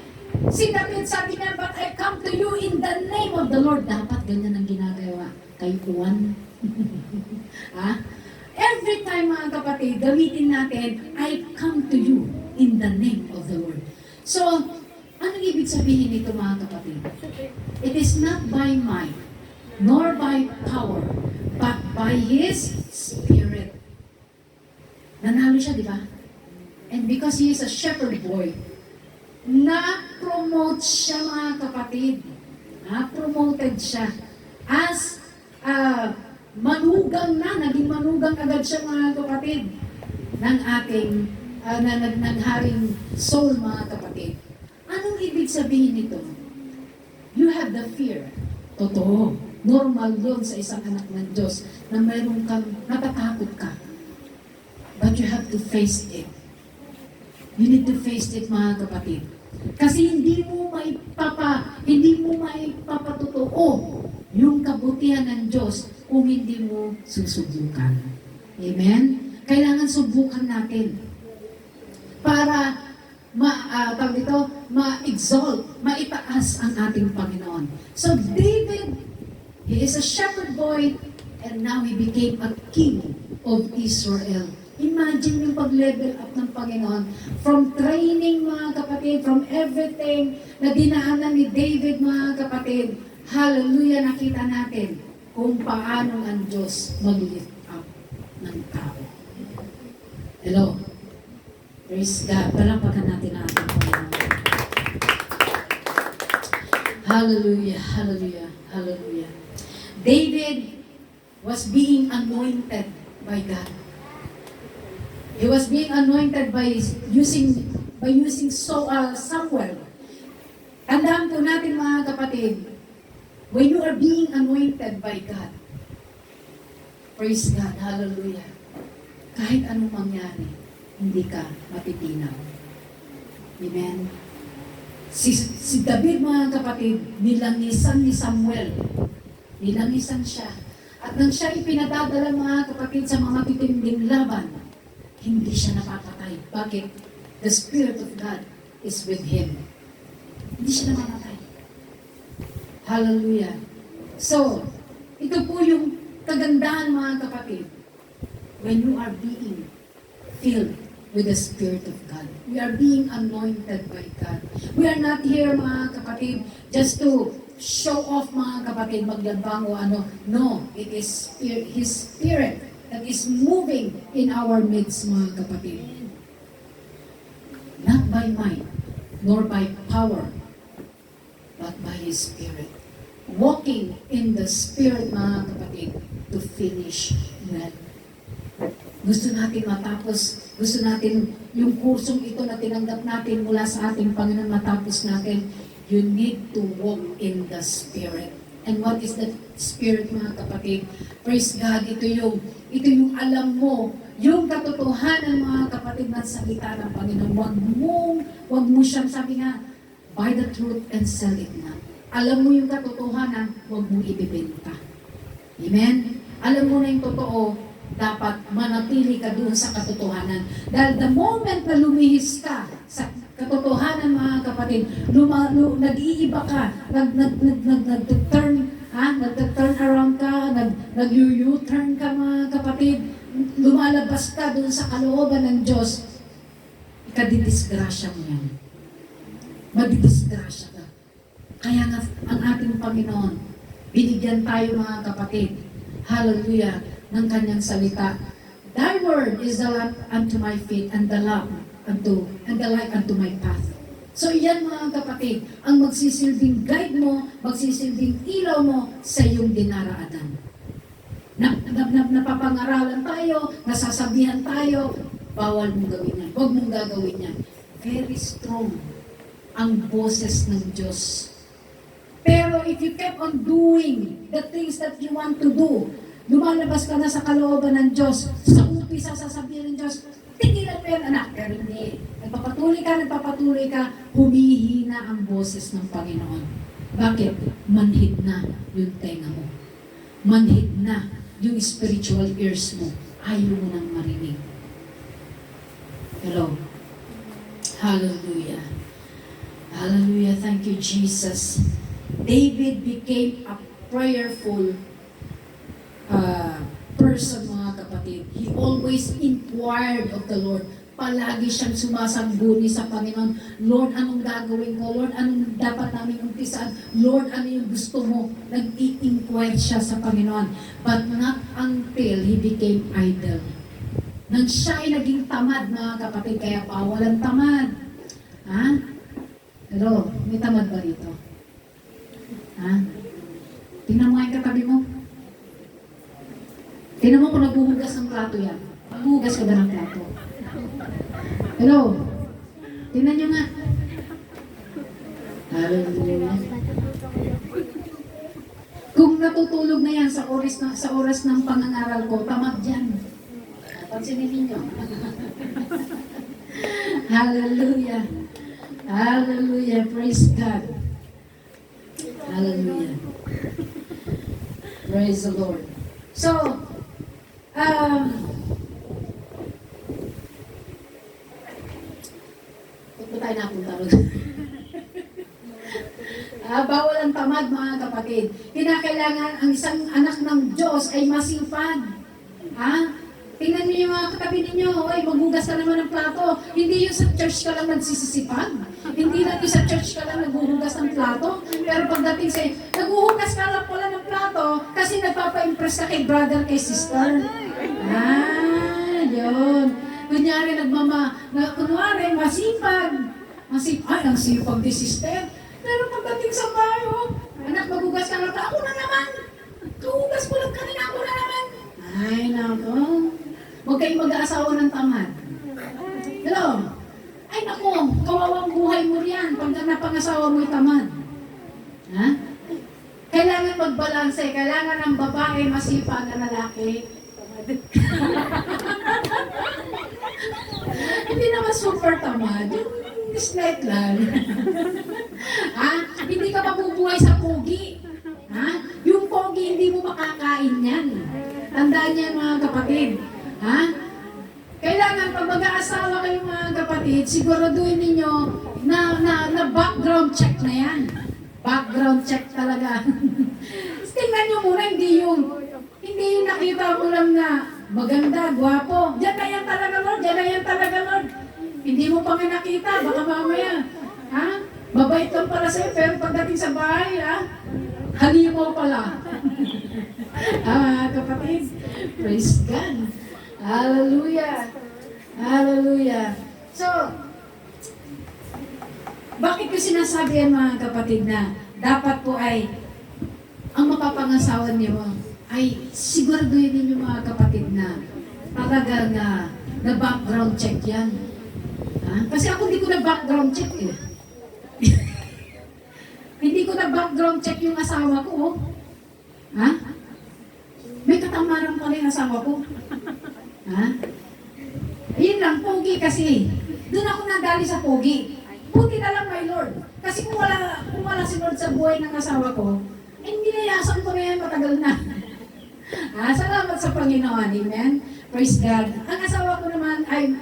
Si David sabi niya, but I come to you in the name of the Lord. Dapat ganyan ang ginagawa kay Juan. Every time mga kapatid, gamitin natin, I come to you in the name of the Lord. So, anong ibig sabihin nito mga kapatid? It is not by might, nor by power, but by His Spirit. Nanalo siya, di ba? And because he is a shepherd boy, na-promote siya mga kapatid. Na-promoted siya as manugang na, naging manugang agad siya mga kapatid ng ating ng Haring Saul mga kapatid. Anong ibig sabihin nito? You have the fear. Totoo. Normal yun sa isang anak ng Diyos na mayroon kang natatakot ka. But you have to face it. You need to face it mga kapatid. Kasi hindi mo maipapatotoo yung kabutihan ng Diyos kung hindi mo susubukan. Amen? Kailangan subukan natin para ma-exalt, maitaas ang ating Panginoon. So David, he is a shepherd boy and now he became a king of Israel. Imagine yung pag-level up ng Panginoon from training mga kapatid, from everything na dinaanan ni David mga kapatid. Hallelujah, nakita natin kung paano ang Diyos mag-lift up ng tao. Hello? Praise God. Palampakan natin ang ating Panginoon. Hallelujah, hallelujah, hallelujah. David was being anointed by God. He was being anointed by using Samuel. Tandaan po natin mga kapatid, when you are being anointed by God, praise God, hallelujah, kahit anong mangyari, hindi ka matitinaw. Amen? Si David mga kapatid, nilangisan ni Samuel. Nilangisan siya. At nang siya ipinadadala mga kapatid sa mga titinding laban, hindi siya napapatay. Bakit? The Spirit of God is with him. Hindi siya napapatay. Hallelujah. So, ito po yung kagandahan mga kapatid. When you are being filled with the Spirit of God. We are being anointed by God. We are not here mga kapatid just to show off mga kapatid, maglabang o ano. No, it is His Spirit that is moving in our midst, mga kapatid. Not by might, nor by power, but by His Spirit. Walking in the Spirit, mga kapatid, to finish well. Gusto natin matapos, gusto natin yung kursong ito na tinanggap natin mula sa ating Panginoon matapos natin, you need to walk in the Spirit. And what is the Spirit, mga kapatid? Praise God, ito yung alam mo, yung katotohanan mga kapatid ng salita ng Panginoon. Huwag mo siyang sabi nga, buy the truth and sell it not. Alam mo yung katotohanan, huwag mong ibibenta. Amen? Alam mo na yung totoo, dapat manatili ka doon sa katotohanan. Dahil the moment na lumihis ka sa katotohanan mga kapatid, nag-iiba ka, nag-turn around ka, nag-u-turn ka mga kapatid, lumalabas ka doon sa kalooban ng Diyos, ikadidisgrasya mo yan. Madidisgrasya ka. Kaya nga ang ating Panginoon, binigyan tayo mga kapatid, hallelujah, ng kanyang salita. Thy word is the lamp unto my feet and the light unto my path. So yan mga kapatid, ang magsisilbing guide mo, magsisilbing ilaw mo sa iyong dinaraanan. Napapangaralan tayo, nasasabihan tayo, bawal mong gawin yan, huwag mong gagawin yan. Very strong ang boses ng Diyos. Pero if you kept on doing the things that you want to do, lumalabas ka na sa kalooban ng Diyos, sa umpisa sasabihin ng Diyos, tigilan mo yan anak, pero hindi. Nagpapatuloy ka, humihina ang boses ng Panginoon. Bakit? Manhid na yung tenga mo. Manhid na yung spiritual ears mo. Ayaw mo nang marinig. Hello? Hallelujah. Hallelujah. Thank you, Jesus. David became a prayerful person, mga kapatid. He always inquired of the Lord. Palagi siyang sumasangguni sa Panginoon. Lord, anong gagawin ko? Lord, anong dapat namin umpisaan? Lord, ano yung gusto mo? Nag-i-inquire siya sa Panginoon. But not until he became idle. Nang siya ay naging tamad, mga kapatid, kaya pawalan tamad. Ha? Pero, may tamad ba rito? Ha? Tingnan mo yung katabi mo. Tingnan mo kung naghuhugas ng plato yan. Naghuhugas ka ba ng plato? Hello? Tingnan nyo nga. Hallelujah. Kung natutulog na yan sa oras ng pangangaral ko, tamad yan. Pansinin ninyo. Hallelujah. Hallelujah. Praise God. Hallelujah. Praise the Lord. So, ba't ba tayo napunta rin? Bawal ang tamad, mga kapatid. Kinakailangan ang isang anak ng Diyos ay masipag. Ha? Tingnan niyo yung mga katabi ninyo, ay maghugas ka naman ng plato. Hindi yung sa church ka lang nagsisisipag. Hindi lang yung sa church ka lang naghuhugas ng plato. Pero pagdating sa naghuhugas ka lang pala ng plato kasi nagpapa-impress ka kay brother, kay sister. Yun. Kunyari kunwari, masipag. Ay, ang sipag ni sister. Pero pagdating sa bayo, anak, maghugas ka ng plato. Ako na naman. Kahugas ko lang kanina, ako na naman. Ay, nako. Huwag kayong mag-aasawa ng tamad. Hello? Ay, nako, kawawang buhay mo riyan pag napangasawa mo'y tamad. Ha? Kailangan magbalanse. Kailangan ng babae masipag na lalaki. Hindi naman super tamad. Yung slight lang. Ha? Hindi ka mabubuhay sa pogi. Ha? Yung pogi, hindi mo makakain yan. Tandaan niyan, mga kapatid. Ha? Kailangan pag mag-aasawa kayo, mga kapatid, siguraduhin ninyo na background check na yan. Background check talaga. Tingnan nyo muna, hindi yung nakita mo lang na maganda, gwapo. Diyan na yan talaga, Lord. Diyan na yan talaga, Lord. Hindi mo pa nga nakita, baka mamaya. Ha? Mabait lang pala sa'yo, pero pagdating sa bahay, ha? Halimaw pala. Kapatid, praise God. Hallelujah. Hallelujah. So, bakit ko sinasabi yan, mga kapatid, na dapat po ay ang mapapangasawa niyo ay siguraduhin ninyo, mga kapatid, na talagang na background check yan. Ha? Kasi ako hindi ko na background check eh. Hindi ko na background check yung asawa ko. Ha? May katamaran pala yung asawa ko. Ha? Ayun lang, pogi kasi. Doon ako nadali sa pogi. Buti na lang, my Lord. Kasi kung wala si Lord sa buhay ng asawa ko, hindi nayasan ko na yan, matagal na. Salamat sa Panginoon. Amen? Praise God. Ang asawa ko naman ay...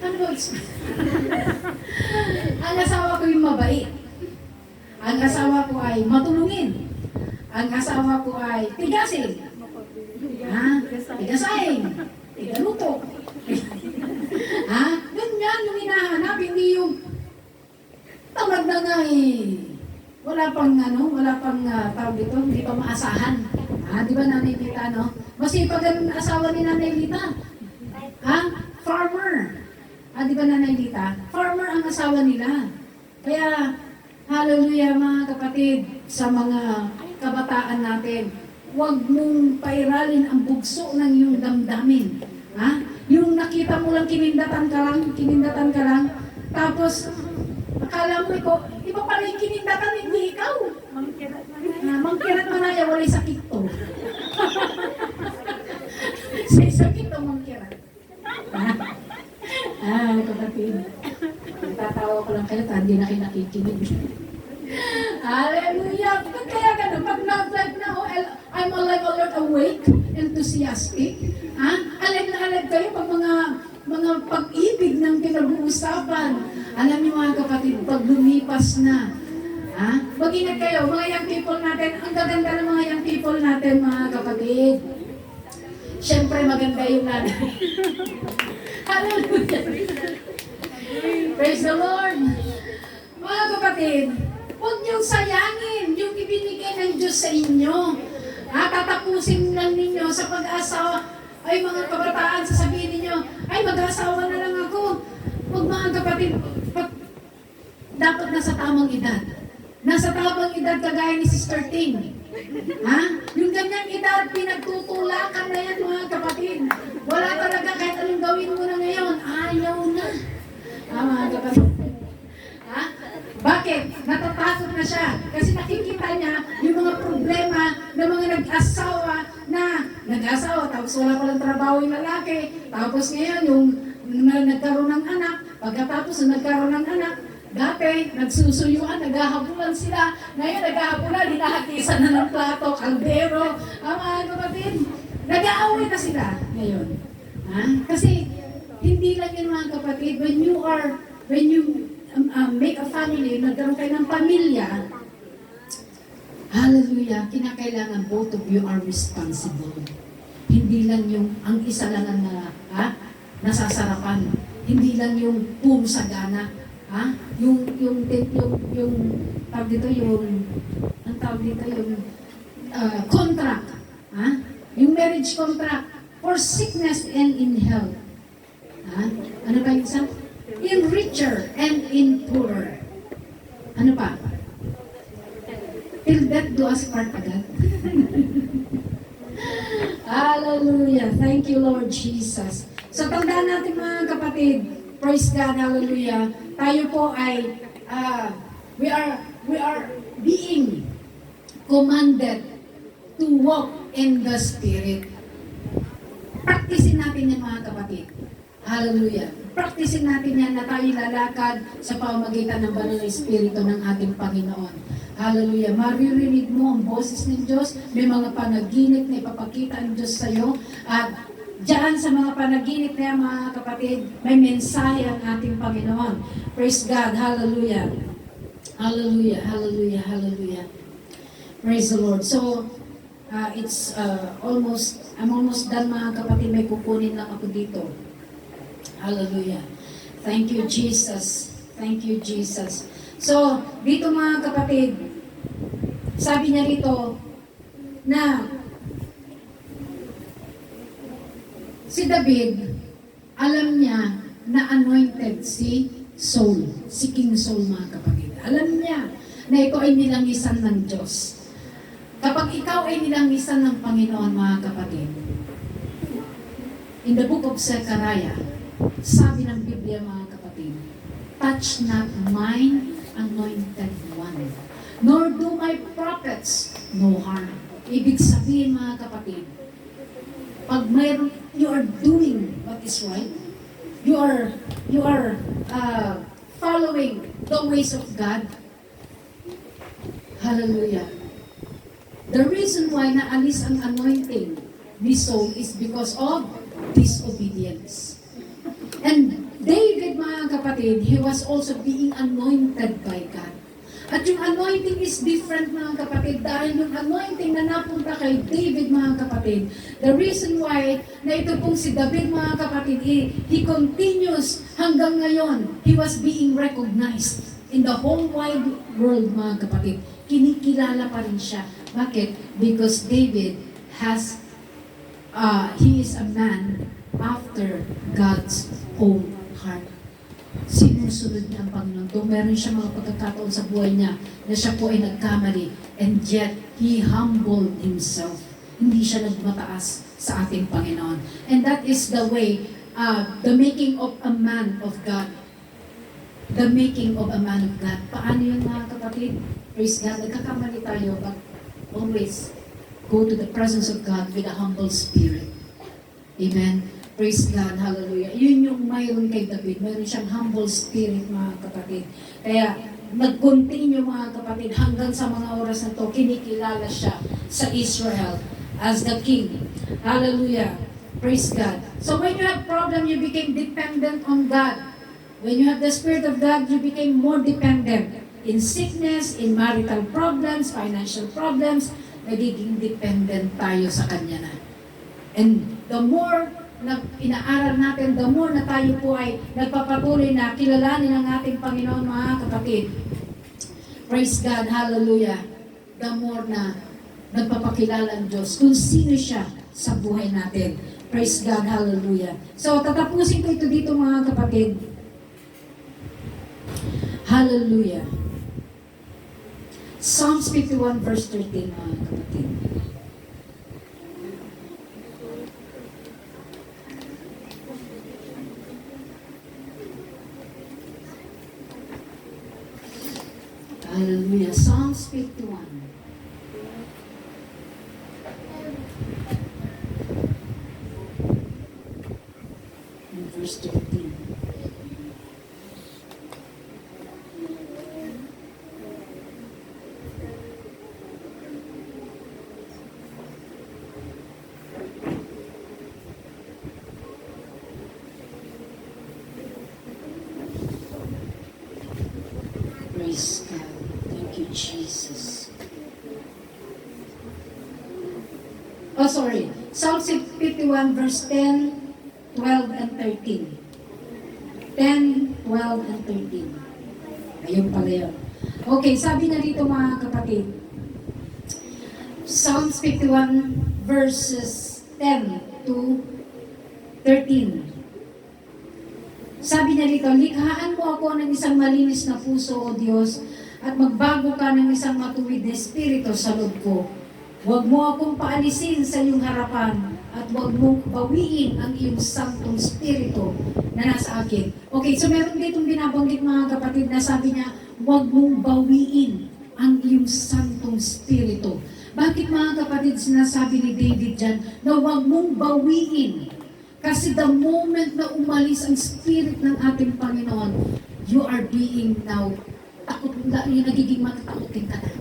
Ano ba? Ang asawa ko yung mabait. Ang asawa ko ay matulungin. Ang asawa ko ay tigasin. Tigasain. Tigaluto. Ganyan yung hinahanap. Hindi yung tamad na nga eh. Wala pang tawag dito, hindi pa maasahan. Di ba, Nanay Lita, no? Masipag ang asawa ni Nanay Lita. Farmer. di ba Nanay Lita? Farmer ang asawa nila. Kaya, hallelujah mga kapatid, sa mga kabataan natin, huwag mong pairalin ang bugso ng iyong damdamin. Ha? Yung nakita mo lang, kinindatan ka lang, tapos, akala mo ikaw, iba pala yung kinindatan, hindi ikaw. Mangkirat manaya, walay sakit to. Sa sakit to, mangkirat. Kapatid. Tatawa ko lang kayo, hindi na kayo nakikinig. Hallelujah! Kaya ganun, pag like na, I'm alive, alert, awake, enthusiastic. Alive na alive kayo pag mga pag-ibig ng pinag-uusapan. Alam niyo mga kapatid, pag lumipas na, mag-ingat kayo, mga young people natin, ang gaganda ng mga young people natin, mga kapatid. Siyempre, maganda yung nanay. Hallelujah! Praise the Lord! Mga kapatid, huwag niyong sayangin yung ibinigay ng Diyos sa inyo. Tatapusin lang ninyo sa pag-asawa. Ay mga kabataan, sasabihin ninyo, ay mag-asawa na lang ako. Huwag mga kapatid, dapat nasa tamang edad. Nasa tamang edad kagaya ni Sister Ting. Yung ganyang edad, pinagtutulakan na yan mga kapatid. Wala talaga kahit anong gawin mo na ngayon. Ayaw na. Mga kapatid. Bakit? Natatakot na siya. Kasi nakikita niya yung mga problema ng mga nag-asawa, tapos wala palang trabaho yung lalaki. Tapos ngayon, yung nagkaroon ng anak, pagkatapos nagkaroon ng anak, dati, nagsusuyuan, naghahabulan sila. Ngayon, naghahabulan, hinahakisan na ng plato, kaldero. Mga kapatid, nag-aaway na sila ngayon. Kasi, hindi lang yun mga kapatid, when you make a family, nagkaroon kayo ng pamilya, hallelujah, kinakailangan both of you are responsible. Hindi lang yung, ang isa lang na, nasasarapan. Hindi lang yung pumusagana. Yung tawag dito, yung contract. Yung marriage contract for sickness and in health. Ano ba yung isa? In richer and in poorer. Ano pa? Till death do us part agad. Hallelujah. Thank you, Lord Jesus. So, tandaan natin mga kapatid, praise God, hallelujah. Tayo po ay, we are being commanded to walk in the Spirit. Practicein natin yan mga kapatid. Hallelujah. Practicein natin yan na tayo lalakad sa pamamagitan ng banal na Espiritu ng ating Panginoon. Hallelujah. Maririnig mo ang boses ng Diyos. May mga panaginip na ipapakita ang Diyos sa iyo. At diyan sa mga panaginip na yan, mga kapatid, may mensahe ang ating Panginoon. Praise God. Hallelujah. Hallelujah. Hallelujah. Hallelujah. Praise the Lord. So, I'm almost done mga kapatid. May kukunin lang ako dito. Hallelujah. Thank you, Jesus. Thank you, Jesus. So, dito mga kapatid, sabi niya rito na si David, alam niya na anointed si Saul, si King Saul mga kapatid. Alam niya na ito ay nilangisan ng Diyos. Kapag ikaw ay nilangisan ng Panginoon mga kapatid, in the book of Zechariah, sabi ng Biblia mga kapatid, touch not mine anointed one, nor do my prophets no harm. Ibig sabihin mga kapatid, pag mayroon, you are doing what is right, you are following the ways of God. Hallelujah. The reason why naalis ang anointing ni Saul is because of disobedience. And David, mga kapatid, he was also being anointed by God. At yung anointing is different, mga kapatid, dahil yung anointing na napunta kay David, mga kapatid, the reason why na ito pong si David, mga kapatid, he continues hanggang ngayon, he was being recognized in the whole wide world, mga kapatid. Kinikilala pa rin siya. Bakit? Because David he is a man after God's own heart. sinusunod niya ang Panginoon. Kung meron siya mga pagkakataon sa buhay niya na siya po ay nagkamali, and yet, He humbled Himself. Hindi siya nagmataas sa ating Panginoon. And that is the way, the making of a man of God. The making of a man of God. Paano yun mga kapatid? Praise God. Nagkakamali tayo, but always go to the presence of God with a humble spirit. Amen. Praise God. Hallelujah. Yun yung mayroon kay David. Mayroon siyang humble spirit, mga kapatid. Kaya, nag-continue mga kapatid hanggang sa mga oras na to, kinikilala siya sa Israel as the king. Hallelujah. Praise God. So when you have problem, you became dependent on God. When you have the Spirit of God, you became more dependent. In sickness, in marital problems, financial problems, nagiging dependent tayo sa Kanya na. And the more na inaaral natin, the more na tayo po ay nagpapatuloy na kilalanin ang ating Panginoon, mga kapatid. Praise God, hallelujah. The more na nagpapakilala ang Diyos kung sino siya sa buhay natin. Praise God, hallelujah. So, tatapusin ko ito dito, mga kapatid. Hallelujah. Psalms 51 verse 13, mga kapatid. Hallelujah. Psalms 51. And verse 13. Praise God. Thank you, Jesus. Oh, sorry. Psalm 51 verse 10, 12, and 13. 10, 12, and 13. Ayun pala yun. Okay, sabi na dito, mga kapatid. Psalms 51 verses 10 to 13. Sabi niya rito, likhaan mo ako ng isang malinis na puso, O Diyos, at magbago ka ng isang matuwid na espiritu sa loob ko. Huwag mo akong paalisin sa iyong harapan at huwag mong bawiin ang iyong santong espiritu na nasa akin. Okay, so meron ditong binabanggit, mga kapatid, na sabi niya, huwag mong bawiin ang iyong santong espiritu. Bakit, mga kapatid, sinasabi ni David dyan na huwag mong bawiin? Kasi the moment na umalis ang spirit ng ating Panginoon, you are being now, nagiging matatakotin ka na.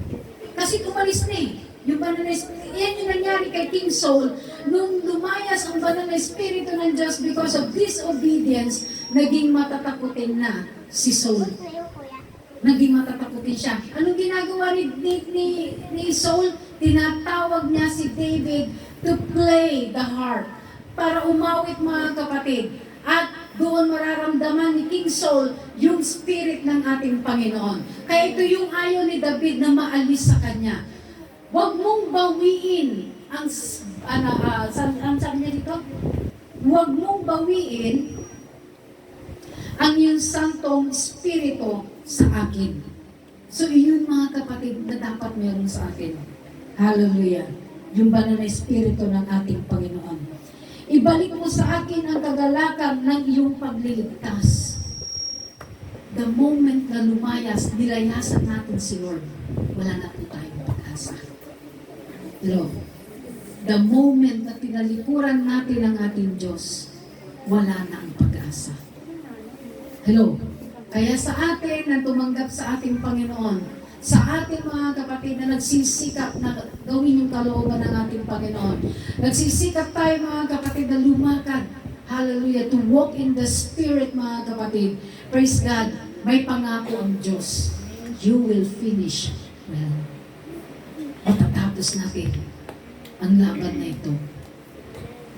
Kasi umalis na eh. Yung banal na espiritu, yan yung nangyari kay King Saul, nung lumayas ang banal na espiritu ng Diyos because of disobedience, naging matatakotin na si Saul. Naging matatakotin siya. Anong ginagawa ni Saul? Tinatawag niya si David to play the harp para umawit, mga kapatid. At doon mararamdaman ni King Saul yung spirit ng ating Panginoon. Kaya ito yung ayaw ni David na maalis sa kanya. Huwag mong bawiin ang sabi niya dito? Huwag mong bawiin ang yung santong espiritu sa akin. So, yun, mga kapatid, na dapat meron sa atin. Hallelujah. Yung banal na espiritu ng ating Panginoon. Ibalik mo sa akin ang kagalakan ng iyong pagliligtas. The moment na lumayas, nilayasan natin si Lord, wala na po tayong pag-asa. Hello? The moment na tinalikuran natin ang ating Diyos, wala na ang pag-asa. Hello? Kaya sa atin na tumanggap sa ating Panginoon, sa ating mga kapatid na nagsisikap na gawin yung kalooban ng ating Panginoon. Nagsisikap tayo, mga kapatid, na lumakad. Hallelujah. To walk in the Spirit, mga kapatid. Praise God. May pangako ang Diyos. You will finish well. Matatapos natin ang laban na ito.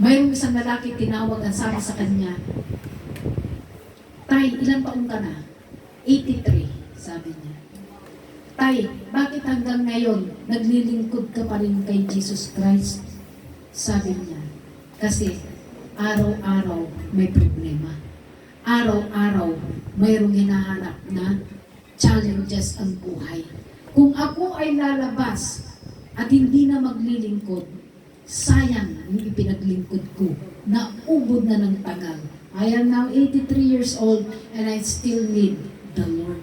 Mayroong isang lalaki tinawag ang sabi sa kanya, Tay, ilang taon ka na? 83, sabi niya. Tay, bakit hanggang ngayon naglilingkod ka pa rin kay Jesus Christ? Sabi niya, kasi araw-araw may problema. araw-araw mayroong hinahanap na challenges ang buhay. Kung ako ay lalabas at hindi na maglilingkod, sayang yung ipinaglingkod ko, naubod na ng tagal. I am now 83 years old and I still need the Lord.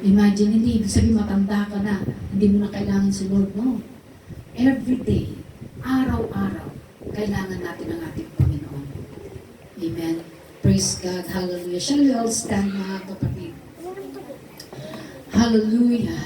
Imagine, hindi ibig sabihin matanda ka na, hindi mo na kailangan si Lord, no? Every day, araw-araw, kailangan natin ang ating Panginoon. Amen. Praise God. Hallelujah. Shall we all stand, mga kapatid? Hallelujah. Hallelujah.